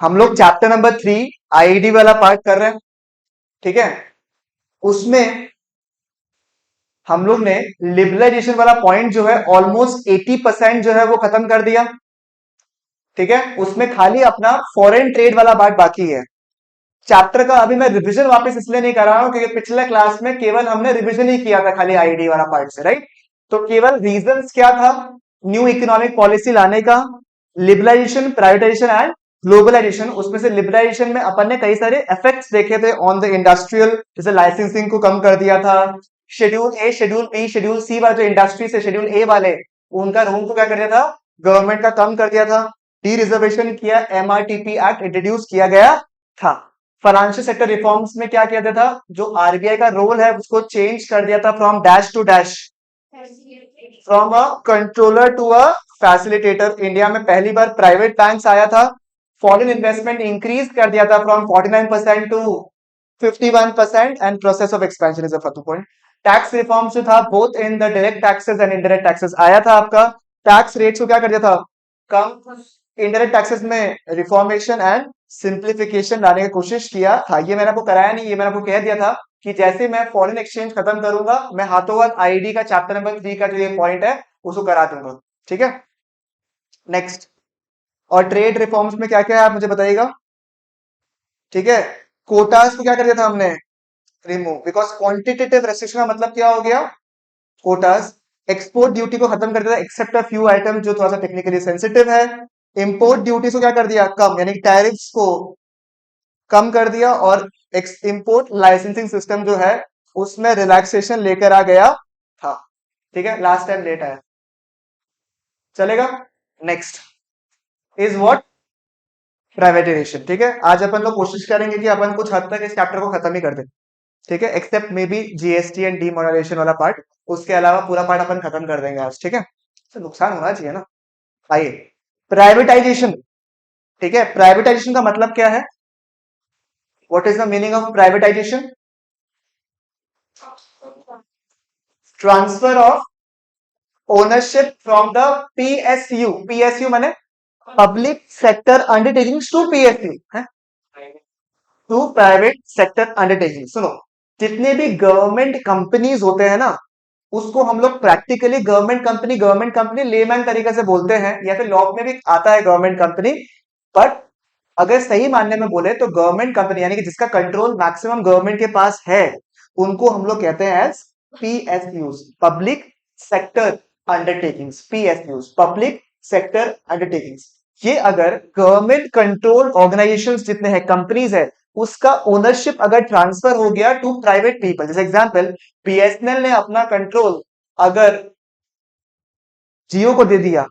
हम लोग chapter number 3 ID वाला पार्ट कर रहे हैं। ठीक है, उसमें हम लोग ने लिबरलाइजेशन वाला पॉइंट जो है ऑलमोस्ट 80% जो है वो खत्म कर दिया। ठीक है, उसमें खाली अपना फॉरेन ट्रेड वाला पार्ट बाकी है। चैप्टर का अभी मैं रिवीजन वापस इसलिए नहीं कर रहा हूं क्योंकि पिछले क्लास में केवल हमने रिवीजन ही किया था खाली आईडी वाला पार्ट से, राइट। तो केवल रीजंस क्या था न्यू इकोनॉमिक पॉलिसी लाने का, लिबरलाइजेशन, प्राइवेटाइजेशन एंड ग्लोबलाइजेशन। उसमें से लिबरलाइजेशन में अपन ने कई सारे इफेक्ट्स देखे थे ऑन द इंडस्ट्रियल, जैसे लाइसेंसिंग को कम कर दिया था, शेड्यूल ए, शेड्यूल बी, शेड्यूल सी वाले जो इंडस्ट्री से शेड्यूल ए वाले, उनका रूल को क्या कर दिया था गवर्नमेंट का, कम कर दिया था। डी रिजर्वेशन किया, एमआरटीपी एक्ट इंट्रोड्यूस किया गया था। फाइनेंशियल सेक्टर रिफॉर्म्स में क्या किया था, जो आरबीआई का रोल है उसको चेंज कर दिया था from dash to dash, from a controller to a facilitator. India में पहली बार प्राइवेट बैंक्स आया था। फॉरेन इन्वेस्टमेंट इंक्रीज कर दिया था from 49% to 51% and process of expansion is a further point. Tax reform जो था both in the direct taxes and indirect taxes आया था आपका। टैक्स रेट्स को क्या कर दिया था कम, इनडायरेक्ट टैक्सेस में रिफॉर्मेशन एंड सिंप्लीफिकेशन लाने की कोशिश किया था। ये मैंने आपको कराया नहीं, ये मैंने आपको कह दिया था कि जैसे मैं फॉरेन एक्सचेंज खत्म करूंगा मैं हाथों हाथ आईडी का चैप्टर नंबर 3 का जो ये पॉइंट है उसको करा दूंगा। ठीक है, नेक्स्ट। और ट्रेड रिफॉर्म्स में क्या क्या है आप मुझे बताइएगा। ठीक है, कोटास को क्या कर दिया था हमने रिमूव, बिकॉज क्वांटिटेटिव रेस्ट्रिक्शन का मतलब क्या हो गया, कोटास। एक्सपोर्ट ड्यूटी को खत्म कर दिया एक्सेप्ट अ फ्यू आइटम जो थोड़ा सा टेक्निकली सेंसिटिव है। इंपोर्ट ड्यूटी को क्या कर दिया कम, यानी टैरिफ्स को कम कर दिया। और इंपोर्ट लाइसेंसिंग सिस्टम जो है उसमें रिलैक्सेशन लेकर आ गया था। ठीक है, लास्ट टाइम लेट आया, चलेगा। Next is what, privatisation. ठीक है, आज अपन लोग कोशिश करेंगे कि अपन कुछ हद तक इस चैप्टर को खत्म ही कर दें। ठीक है, except maybe GST and demonetisation वाला पार्ट, उसके अलावा पूरा पार्ट अपन खत्म कर देंगे आज। ठीक है, तो नुकसान होना चाहिए ना। आइए, प्राइवेटाइजेशन। ठीक है, प्राइवेटाइजेशन का मतलब क्या है, what is the meaning of privatisation, transfer of ownership from the PSU, PSU माने public sector undertakings to PSU है, टू प्राइवेट सेक्टर अंडरटेकिंग। सुनो, जितने भी गवर्नमेंट कंपनीज होते हैं ना उसको हम लोग प्रैक्टिकली गवर्नमेंट कंपनी लेमैन तरीके से बोलते हैं, या फिर लॉ में भी आता है गवर्नमेंट कंपनी। बट अगर सही मानने में बोले तो गवर्नमेंट कंपनी यानी कि जिसका कंट्रोल मैक्सिमम गवर्नमेंट के पास है उनको हम लोग कहते हैं as PSUs, public sector undertakings. PSUs, public sector undertakings. ये अगर गवर्नमेंट कंट्रोल ऑर्गेनाइजेशंस जितने हैं, कंपनीज है, उसका ओनरशिप अगर ट्रांसफर हो गया टू प्राइवेट पीपल, जैसे एग्जांपल बीएसएनएल ने अपना कंट्रोल अगर जियो को दे दिया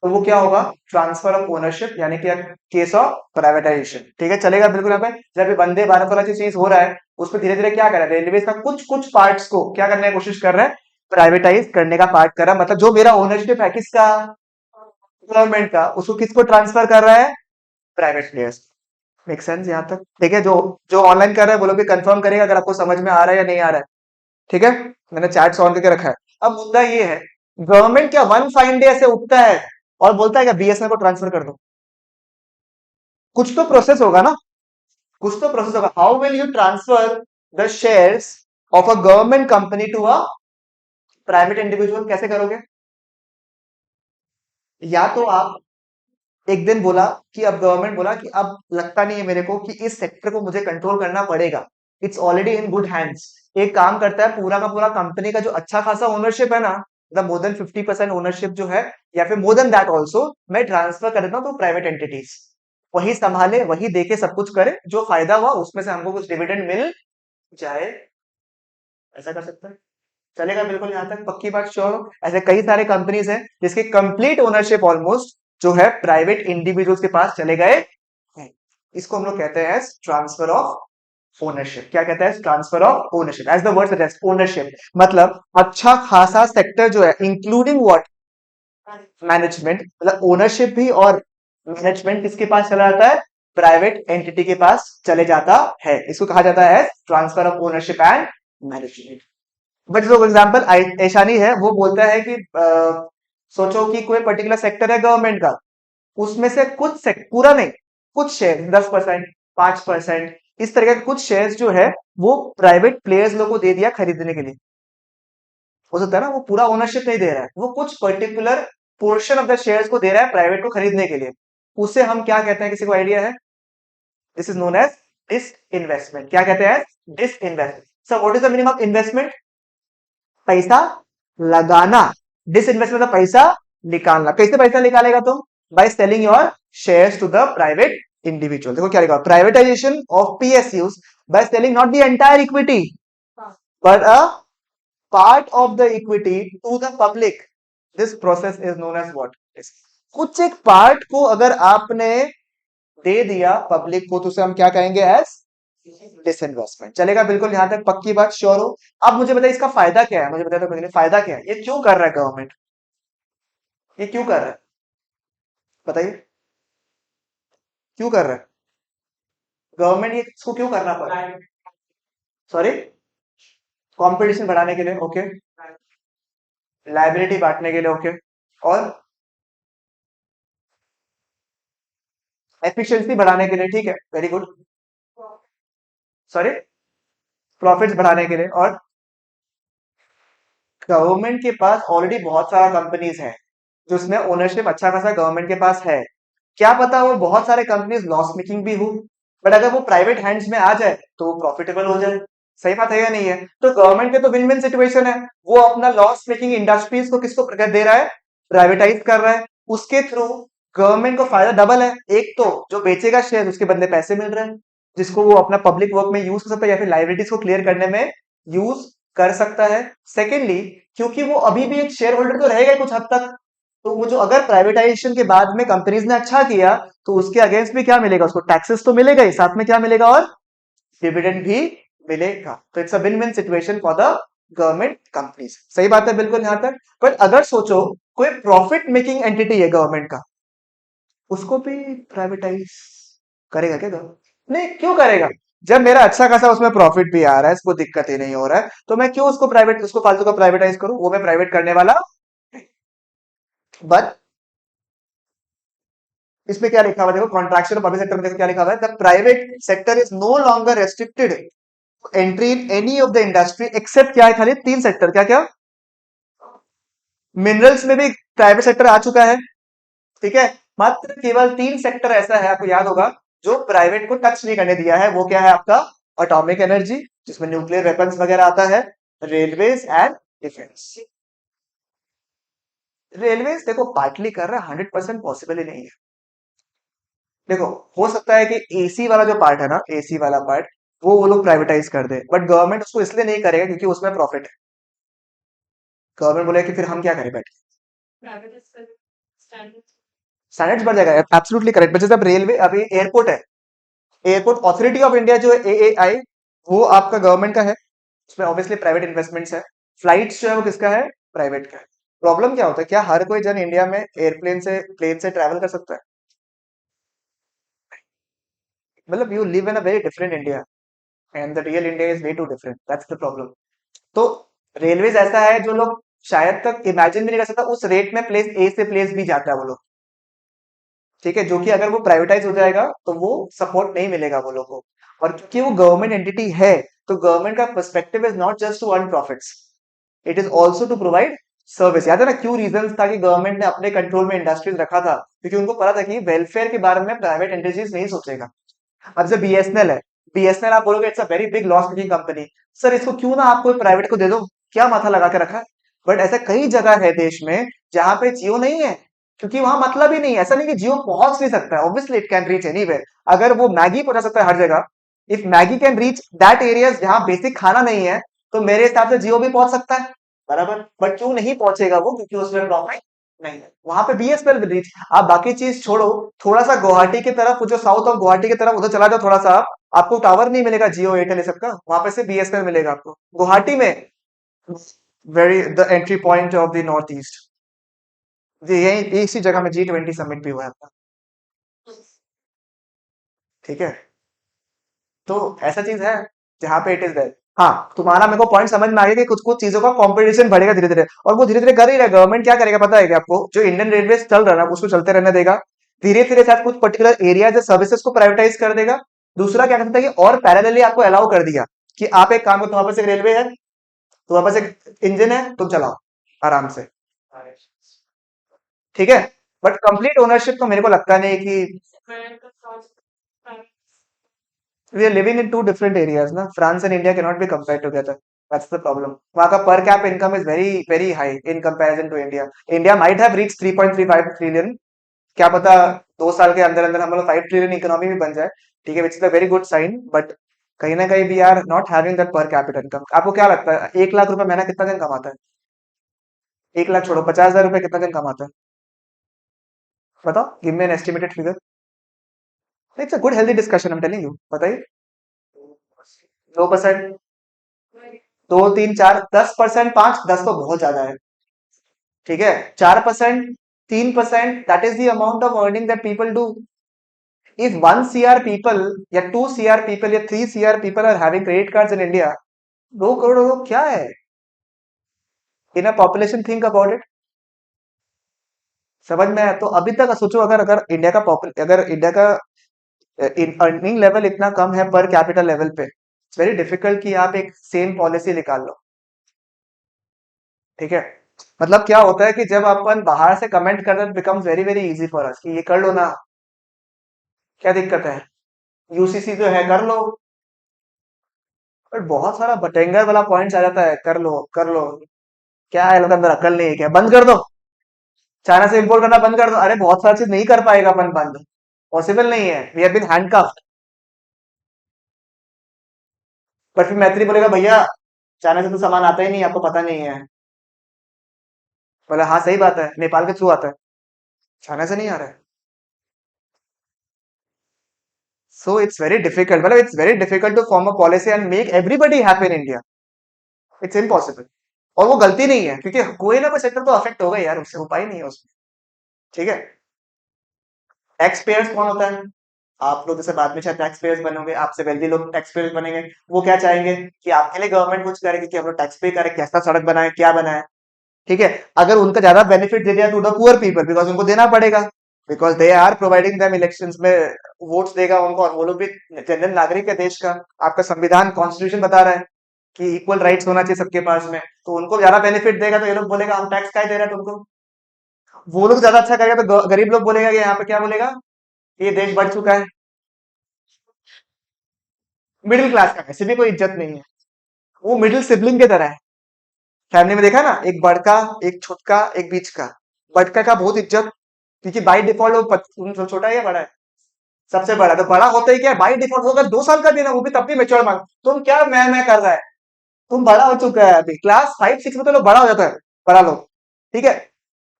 तो वो क्या होगा, ट्रांसफर ऑफ ओनरशिप, यानी कि केस ऑफ प्राइवेटाइजेशन। ठीक है, चलेगा बिल्कुल। यहाँ पे जब वंदे भारत वाला जो चीज हो रहा है उस पर धीरे धीरे क्या कर रहा है, रेलवे का कुछ कुछ पार्ट्स को क्या करने की कोशिश कर रहा है, प्राइवेटाइज करने का पार्ट कर रहा है। मतलब जो मेरा ओनरशिप है किसका, गवर्नमेंट का, उसको किसको ट्रांसफर कर रहा है, प्राइवेट प्लेयर्स। मेक सेंस यहाँ तक। ठीक है, जो जो ऑनलाइन कर रहा है वो लोग भी कंफर्म करेगा अगर आपको समझ में आ रहा है या नहीं आ रहा है। ठीक है, मैंने चैट्स ऑन करके रखा है। अब मुद्दा ये है, गवर्नमेंट क्या वन फाइन डे ऐसे उठता है और बोलता है कि बीएसएनएल को ट्रांसफर कर दो, कुछ तो प्रोसेस होगा ना, कुछ तो प्रोसेस होगा। How will you transfer the shares of a government company to a private individual, कैसे करोगे। या तो आप एक दिन बोला कि अब गवर्नमेंट बोला कि अब लगता नहीं है मेरे को कि इस सेक्टर को मुझे कंट्रोल करना पड़ेगा, it's already in good hands. एक काम करता है, पूरा का पूरा कंपनी का जो अच्छा खासा ओनरशिप है ना, मतलब मोर देन 50% ओनरशिप जो है, या फिर मोर देन दैट ऑल्सो, मैं ट्रांसफर कर देता हूँ तो प्राइवेट एंटिटीज वही संभाले, वही देके सब कुछ करे, जो फायदा हुआ उसमें से हमको कुछ डिविडेंड मिल जाए, ऐसा कर सकते हैं। चलेगा बिल्कुल, यहाँ तक पक्की बात, श्योर हो। ऐसे कई सारे कंपनीज हैं जिसके कंप्लीट ओनरशिप ऑलमोस्ट जो है प्राइवेट इंडिविजुअल्स के पास चले गए हैं। इसको हम लोग कहते हैं ट्रांसफर ऑफ ओनरशिप। क्या कहता है, transfer of ownership, as the word suggest, ownership मतलब अच्छा खासा सेक्टर जो है, इंक्लूडिंग व्हाट, मैनेजमेंट। मतलब ओनरशिप भी और मैनेजमेंट किसके पास चला जाता है, प्राइवेट एंटिटी के पास चले जाता है। इसको कहा जाता है transfer of ownership and management. But जो एग्जाम्पल ऐशानी है वो बोलता है कि सोचो कि कोई पर्टिकुलर सेक्टर है गवर्नमेंट का, उसमें से कुछ पूरा नहीं, कुछ शेयर 10%, 5%, इस तरह के कुछ शेयर्स जो है वो प्राइवेट प्लेयर्स लोग को दे दिया खरीदने के लिए। हो सकता है ना वो पूरा ओनरशिप नहीं दे रहा है, वो कुछ particular portion of the shares को दे रहा है प्राइवेट को खरीदने के लिए। उसे हम क्या कहते हैं, किसी को आइडिया है? This is known as disinvestment. क्या कहते हैं? Disinvestment. So what is the meaning of investment? पैसा लगाना। डिस इन्वेस्टमेंट मतलब पैसा निकालना। कैसे पैसा निकालेगा तुम? By selling your shares to the private individual. देखो क्या लिखा, privatisation of PSUs by selling not the entire equity but a part of the equity to the public. This process is known as what? कुछ एक part को अगर आपने दे दिया public को तो उसे हम क्या कहेंगे? As disinvestment. चलेगा बिल्कुल यहां तक? पक्की बात? श्योर हो? अब मुझे बताइए इसका फायदा क्या है, मुझे बताया तो फायदा क्या है, ये क्यों कर रहा है गवर्नमेंट, ये क्यों कर रहा है बताइए, क्यों कर रहा है गवर्नमेंट, ये इसको क्यों करना पड़ा? सॉरी, कंपटीशन बढ़ाने के लिए, ओके। लाइबिलिटी बांटने के लिए, ओके। और एफिशिएंसी बढ़ाने के लिए, ठीक है, वेरी गुड। सॉरी, प्रॉफिट्स बढ़ाने के लिए। और गवर्नमेंट के पास ऑलरेडी बहुत सारा कंपनीज है जिसमें ओनरशिप अच्छा खासा गवर्नमेंट के पास है। क्या पता वो बहुत सारे कंपनीज लॉस मेकिंग भी हो, बट अगर वो प्राइवेट हैंड्स में आ जाए तो वो प्रॉफिटेबल हो जाए। सही बात है या नहीं है? तो गवर्नमेंट के तो विन विन सिचुएशन है। वो अपना लॉस मेकिंग इंडस्ट्रीज को किसको दे रहा है? प्राइवेटाइज कर रहा है। उसके थ्रू गवर्नमेंट को फायदा डबल है। एक तो जो बेचेगा शेयर उसके बदले पैसे मिल रहे हैं जिसको वो अपना पब्लिक वर्क में यूज कर सकता है या फिर लाइबिलिटीज को क्लियर करने में यूज कर सकता है। सेकेंडली, क्योंकि वो अभी भी एक शेयर होल्डर तो रहेगा ही कुछ हद तक, तो वो जो अगर प्राइवेटाइजेशन के बाद में कंपनीज ने अच्छा किया तो उसके अगेंस्ट भी क्या मिलेगा? उसको टैक्सेस तो मिलेगा ही, साथ में क्या मिलेगा? और डिविडेंड भी मिलेगा। तो it's a win win situation for the government companies. सही बात है बिल्कुल यहां तक। बट अगर सोचो कोई प्रॉफिट मेकिंग एंटिटी है गवर्नमेंट का, उसको भी प्राइवेटाइज करेगा क्या गवर्नमेंट? नहीं, क्यों करेगा? जब मेरा अच्छा खासा उसमें प्रॉफिट भी आ रहा है, इसको दिक्कत ही नहीं हो रहा है, तो मैं क्यों उसको फालतू का प्राइवेटाइज करूं? वो मैं प्राइवेट करने वाला। बट इसमें क्या लिखा हुआ है? देखो, कॉन्ट्रैक्शन ऑफ पब्लिक सेक्टर में देखो क्या लिखा हुआ है, the private sector is no longer restricted entry in any of the industry except, क्या है? खाली 3 सेक्टर। क्या क्या? मिनरल्स में भी प्राइवेट सेक्टर आ चुका है, ठीक है। मात्र केवल 3 सेक्टर ऐसा है, आपको याद होगा, जो प्राइवेट को टच नहीं करने दिया है। वो क्या है आपका? एटॉमिक एनर्जी, जिसमें न्यूक्लियर वेपन्स वगैरह आता है, रेलवेज एंड डिफेंस। रेलवेज देखो पार्टली कर रहा है, 100% पॉसिबल ही नहीं है। देखो, हो सकता है कि एसी वाला जो पार्ट है ना, एसी वाला पार्ट, वो लोग प्राइवेटाइज कर दे, बट गवर्नमेंट उसको इसलिए नहीं करेगा क्योंकि उसमें प्रॉफिट है। गवर्नमेंट बोले कि फिर हम क्या करें बैठ के, स्टैंडर्ड्स बढ़ जाएगा। Absolutely correct. जैसे अब रेलवे, अभी एयरपोर्ट है, एयरपोर्ट अथॉरिटी ऑफ इंडिया जो है एएआई, वो आपका गवर्नमेंट का है, उसमें ऑब्वियसली प्राइवेट इन्वेस्टमेंट्स है। फ्लाइट्स जो है वो किसका है? प्राइवेट का है। प्रॉब्लम क्या होता है, क्या हर कोई जन इंडिया में एयरप्लेन से प्लेन से ट्रैवल कर सकता है? मतलब you live in a very different India and the real India is way too different, that's the problem. तो रेलवेज ऐसा है जो लोग शायद तक इमेजिन भी नहीं कर सकता, उस रेट में प्लेस ए से प्लेस भी जाता है वो लोग, ठीक है, जो कि अगर वो प्राइवेटाइज हो जाएगा तो वो सपोर्ट नहीं मिलेगा वो लोग को। और क्योंकि वो गवर्नमेंट एंटिटी है, तो गवर्नमेंट का perspective is not just to earn profits, it is also to provide service. याद है ना क्यों रीजन था कि गवर्नमेंट ने अपने कंट्रोल में इंडस्ट्रीज रखा था? क्योंकि उनको पता था कि वेलफेयर के बारे में प्राइवेट एंटिटीज नहीं सोचेगा। अब जैसे बीएसएनएल है, बीएसएनएल आप बोलोगे it's a very big loss making company, sir इसको क्यों ना आप कोई प्राइवेट को दे दो, क्या माथा लगा के रखा है? बट ऐसा कई जगह है देश में जहां पे जियो नहीं है, क्योंकि वहां मतलब ही नहीं है। ऐसा नहीं कि जियो पहुंच नहीं सकता है, obviously it can reach anywhere. अगर वो मैगी पहुंचा सकता है हर जगह, if Maggi can reach that areas जहां बेसिक खाना नहीं है, तो मेरे हिसाब से जियो भी पहुंच सकता है, बराबर। बट क्यों नहीं पहुंचेगा वो? क्योंकि उसमें प्रॉफिट नहीं है। वहां पे बीएसएनएल विल रीच। आप बाकी चीज छोड़ो, थोड़ा सा गुवाहाटी की तरफ, जो साउथ ऑफ गुवाहाटी की तरफ उधर चला जाओ थोड़ा सा, आपको टावर नहीं मिलेगा जियो एयरटेल ये सबका, वहां पे से बीएसएनएल मिलेगा आपको गुवाहाटी में। Very the entry point of the north east. जी, यही इसी जगह में G20 समिट भी हुआ था, ठीक है। तो ऐसा चीज है जहां पे इट इज देयर। हाँ, तुम्हारा मेरे को पॉइंट समझ में आ गया कि कुछ कुछ चीजों का कंपटीशन बढ़ेगा धीरे धीरे, और वो धीरे धीरे कर ही रहा है। गवर्नमेंट क्या करेगा पता है कि आपको, जो इंडियन रेलवे चल रहा है ना उसको चलते रहने देगा, धीरे धीरे शायद कुछ पर्टिकुलर एरिया या सर्विसेज को प्राइवेटाइज कर देगा। दूसरा क्या कर सकता है कि और पैरेलली आपको अलाउ कर दिया कि आप एक काम करो, तुम्हारे पास एक रेलवे है, तुम्हारे पास एक इंजन है, तुम चलाओ आराम से, ठीक है। बट कंप्लीट ओनरशिप तो मेरे को लगता नहीं कि we are living in two different areas ना, France and India can not be compare together, that's the problem. वहां का per cap income is very very high in comparison to India. India might have reach 3.35 trillion, क्या पता 2 साल के अंदर अंदर हम लोग 5 ट्रिलियन इकोनॉमी भी बन जाए, ठीक है, which is a very good sign. But कहीं ना कहीं we are not having that per capita income. आपको क्या लगता है 1 लाख रुपए महीना कितना दिन कमाता है? 1 लाख छोड़ो, 50,000 रुपए कितना दिन कमाता है? बताओ, give me an estimated figure. It's a good healthy discussion, I am telling you, बताइए। 2%, 2, 3, 4, 10%, 5, 10 तो बहुत ज्यादा है, ठीक है। 4%, 3%, that is the amount of earning that people do. If 1 CR people या 2 CR पीपल या 3 CR people are having credit cards in India, 2 crore लोग क्या है in a population? Think about it. समझ में आया? तो अभी तक सोचो, अगर अगर इंडिया का अर्निंग लेवल इतना कम है पर कैपिटल लेवल पे, इट्स वेरी डिफिकल्ट कि आप एक सेम पॉलिसी निकाल लो, ठीक है। मतलब क्या होता है कि जब अपन बाहर से कमेंट करते हैं, becomes very very easy for us कि ये कर लो ना, क्या दिक्कत है, यूसीसी जो है कर लो। बट बहुत सारा बटेंगर वाला पॉइंट्स आ जाता है, कर लो कर लो, क्या है, लोग के अंदर अकल नहीं है क्या? बंद कर दो, चाइना से इंपोर्ट करना बंद कर दो। अरे बहुत सारी चीज नहीं कर पाएगा अपन बंद, पॉसिबल नहीं है, वी हैव बीन हैंडकफ्ड। पर फिर मैत्री बोलेगा भैया चाइना से तो सामान आता ही नहीं, आपको पता नहीं है। बोला हाँ सही बात है, नेपाल के थ्रू आता है, चाइना से नहीं आ रहा है। सो इट्स वेरी डिफिकल्ट, मतलब it's very difficult to form a policy and make everybody happy in India. It's impossible. और वो गलती नहीं है, क्योंकि कोई ना कोई सेक्टर तो अफेक्ट होगा यार, उससे उपाय नहीं है उसमें, ठीक है। टैक्स पेयर्स कौन होता है? आप लोग जैसे बाद में शायद टैक्स पेयर्स बनोगे, आपसे वेल्दी लोग टैक्स पेयर्स बनेंगे। वो क्या चाहेंगे कि आपके लिए गवर्नमेंट कुछ करेगी, कि हम लोग टैक्स पे करें, कैसा सड़क बनाए, क्या बनाए, ठीक है। अगर उनका ज्यादा बेनिफिट दे दिया to the poor people, because उनको देना पड़ेगा, because they are providing them elections में, वोट्स देगा उनको, और वो लोग भी जनरल नागरिक है देश का। आपका संविधान कॉन्स्टिट्यूशन बता रहा है कि इक्वल राइट्स होना चाहिए सबके पास में, तो उनको ज्यादा बेनिफिट देगा तो ये लोग बोलेगा हम टैक्स क्या दे रहे हैं तुमको। वो लोग ज्यादा अच्छा करेगा तो गरीब लोग बोलेगा कि यहाँ पे क्या बोलेगा, कि ये देश बढ़ चुका है। मिडिल क्लास का वैसे भी कोई इज्जत नहीं है, वो मिडिल सिबलिंग की तरह है। फैमिली में देखा ना, एक बड़का, एक छोटका, एक बीच का। बड़का का बहुत इज्जत, क्योंकि बाई डिफॉल्ट वो तुम छोटा है या बड़ा है? सबसे बड़ा। तो बड़ा होता ही क्या है, बाई डिफॉल्ट होगा 2 साल का भी ना, वो भी तब भी मेच्योर मांग। तुम क्या मैं कर रहा है, तुम बड़ा हो चुका है, अभी क्लास 5, 6 में तो लोग बड़ा हो जाता है, बड़ा लोग, ठीक है।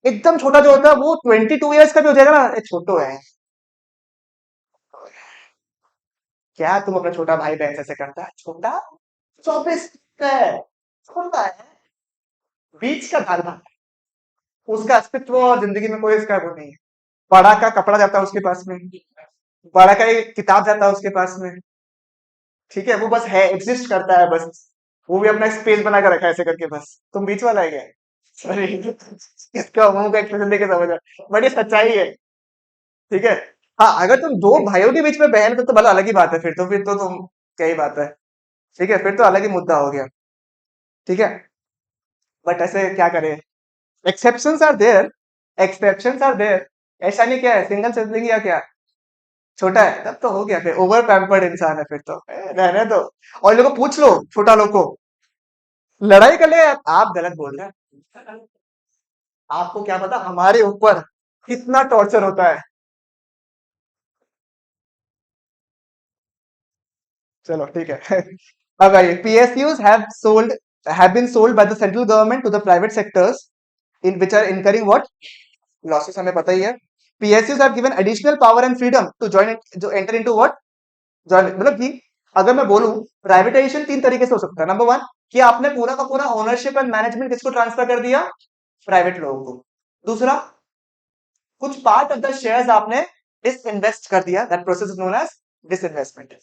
एकदम छोटा जो होता है वो 22 ईयर्स का भी हो जाएगा ना, छोटो है। क्या तुम अपना छोटा भाई बहन से ऐसे करता है, छोटा 24 का है, छोटा है, बीच का दादा, उसका अस्तित्व और जिंदगी में कोई इसका वो नहीं है। बड़ा का कपड़ा जाता है उसके पास में, बड़ा का एक किताब जाता है उसके पास में, ठीक है, वो बस है, एग्जिस्ट करता है बस। वो भी अपना स्पेस बना कर रखा है ऐसे करके बस। तुम बीच वाला है क्या? सॉरी, इसका मुंह का एक्सप्रेशन देके समझ आ, बड़ी सच्चाई है, ठीक है। हाँ, अगर तुम दो भाइयों के बीच में बहन हो तो भला अलग ही बात है, फिर तो तुम क्या ही बात है, ठीक है, फिर तो अलग ही मुद्दा हो गया, ठीक है। बट ऐसे क्या करें, exceptions are there, exceptions are there. ऐसा नहीं क्या है, सिंगल सिबलिंग या क्या छोटा है तब तो हो गया, फिर ओवर पैम्पर्ड इंसान है फिर तो, रहने दो। और लोगों को पूछ लो, छोटा लोग को लड़ाई कर ले, आप गलत बोल रहे हैं, आपको क्या पता हमारे ऊपर कितना टॉर्चर होता है। चलो ठीक है। अब आइए, PSUs have been sold by the central government to the private sectors in which are incurring what losses, हमें पता ही है। PSUs have given additional power and freedom to जो enter into what जॉइन, मतलब कि अगर मैं बोलूं, प्राइवेटाइजेशन 3 तरीके से हो सकता है। नंबर वन, कि आपने पूरा का पूरा ओनरशिप एंड मैनेजमेंट किसको ट्रांसफर कर दिया, प्राइवेट लोगों को। दूसरा, कुछ पार्ट ऑफ द शेयर्स आपने डिसइन्वेस्ट कर दिया, that process is known as disinvestment.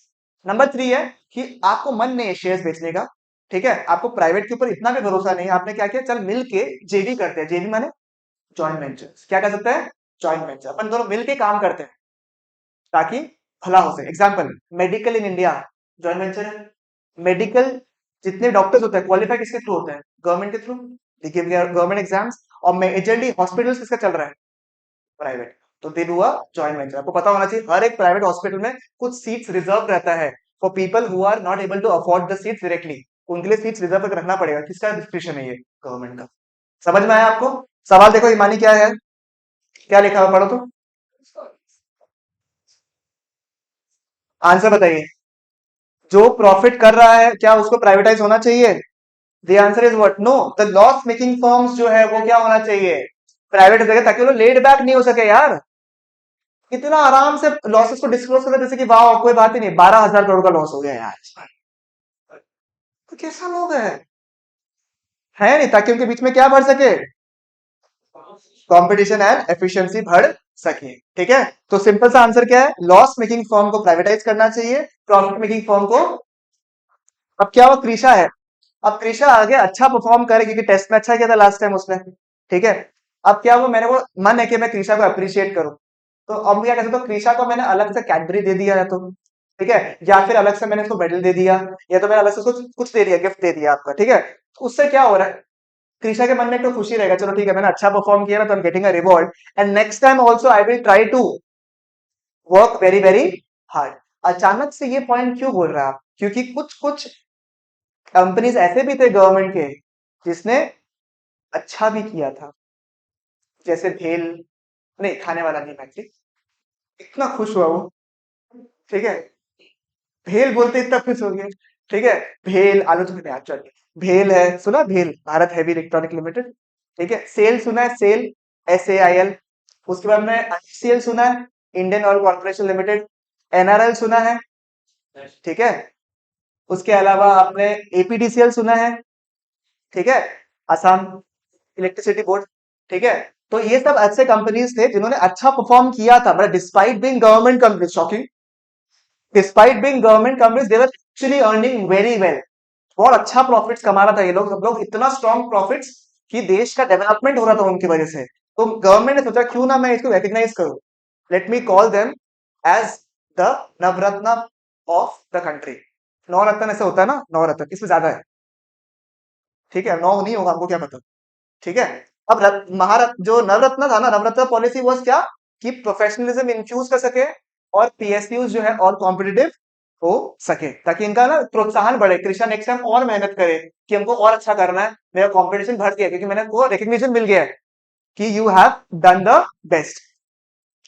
Number three है कि आपको मन नहीं है शेयर्स बेचने का, ठीक है, आपको प्राइवेट के ऊपर इतना भी भरोसा नहीं है, आपने क्या किया, चल मिल के जेबी करते हैं, जेबी माने जॉइंट वेंचर्स, क्या कर सकते हैं, जॉइंट वेंचर, अपन दोनों मिलके काम करते हैं ताकि भला हो सके। Example, medical in India joint venture है। मेडिकल जितने डॉक्टर्स होते हैं क्वालिफाई किसके थ्रू होते हैं? गवर्नमेंट के थ्रू, गवर्नमेंट एग्जाम्स। और मेजरली हॉस्पिटल्स किसका चल रहा है? प्राइवेट। तो they do a joint venture. आपको पता होना चाहिए हर एक प्राइवेट हॉस्पिटल में कुछ सीट्स रिजर्व रहता है for people who are not able to afford the seats directly. उनके लिए सीट्स रिजर्व करके रखना पड़ेगा। किसका डिस्क्रिप्शन है ये? गवर्नमेंट का। समझ में आया आपको? सवाल देखो ईमानी क्या है, क्या लिखा हुआ पढ़ो तो, आंसर बताइए। जो प्रॉफिट कर रहा है क्या उसको प्राइवेटाइज होना चाहिए? The answer is what? No, the loss making firms जो है वो क्या होना चाहिए? प्राइवेट जगह, ताकि वो लेड बैक नहीं हो सके यार। कितना आराम से लॉसेस को डिस्क्लोज करते, जैसे कि वाह कोई बात ही नहीं, 12,000 करोड़ का लॉस हो गया यार। तो कैसा लोग है नहीं, ताकि उनके बीच में क्या बढ़ सके? कंपटीशन एंड एफिशिएंसी बढ़ सके। ठीक है, तो सिंपल सा आंसर क्या है? लॉस मेकिंग फर्म को प्राइवेटाइज करना चाहिए, प्रॉफिट मेकिंग फर्म को। अब क्या वो क्रिशा है, अब क्रिशा आगे अच्छा परफॉर्म करे क्योंकि टेस्ट में अच्छा किया था लास्ट टाइम उसने। ठीक है, अब क्या वो, मेरे को मन है कि मैं क्रिशा को अप्रिशिएट करूं, तो अब क्या कर सकता हूँ? क्रिशा को मैंने अलग से कैडबरी दे दिया है तो, ठीक है, या फिर अलग से मैंने उसको मेडल दे दिया, या तो मैंने अलग से उसको कुछ दे दिया, गिफ्ट दे दिया आपका। ठीक है, तो उससे क्या हो रहा है? क्रिशा के मन में एक तो खुशी रहेगा, चलो ठीक है मैंने अच्छा परफॉर्म किया ना, तो I am getting a reward, and next time also I will try to work very very hard. अचानक से ये पॉइंट क्यों बोल रहा है आप? क्योंकि कुछ कुछ कंपनीज ऐसे भी थे गवर्नमेंट के जिसने अच्छा भी किया था, जैसे भेल, नहीं खाने वाला नहीं मैक्सी, इतना खुश हुआ वो। ठीक है, भेल बोलते इतना खुश हो गया। ठीक है, भेल आलू तो मैंने आज भेल है, सुना भेल, भारत हैवी इलेक्ट्रॉनिक लिमिटेड। ठीक है, सेल सुना है, सेल, SAIL। उसके बाद में ICL सुना है, Indian oil corporation limited. NRL सुना है। ठीक है, उसके अलावा आपने APDCL सुना है। ठीक है, असम इलेक्ट्रिसिटी बोर्ड। ठीक है, तो ये सब अच्छे कंपनीज थे जिन्होंने अच्छा परफॉर्म किया था, मतलब despite being government company, shocking, despite being government companies they were actually earning very well. बहुत अच्छा प्रॉफिट्स कमा रहा था ये लोग, सब लोग इतना स्ट्रॉन्ग प्रॉफिट्स कि देश का डेवलपमेंट हो रहा था उनकी वजह से। तो गवर्नमेंट ने सोचा क्यों ना मैं इसको रिकॉग्नाइज करूं, let me call them as the navratna of the country. Navratna ऐसे होता है ना, नवरत्न इसमें ज्यादा है। ठीक है, नौ नहीं होगा, हमको क्या पता। ठीक है, अब महारत्न जो नवरत्न था ना, नवरत्न पॉलिसी वाज क्या, कि प्रोफेशनलिज्म इन्फ्यूज कर सके और PSUs जो है और कॉम्पिटिटिव हो सके, ताकि इनका ना प्रोत्साहन बढ़े, कृष्णा नेक्स्ट टाइम और मेहनत करे कि हमको और अच्छा करना है, मेरा कंपटीशन बढ़ गया क्योंकि मैंने को रिकग्निशन मिल गया है कि you have done the best.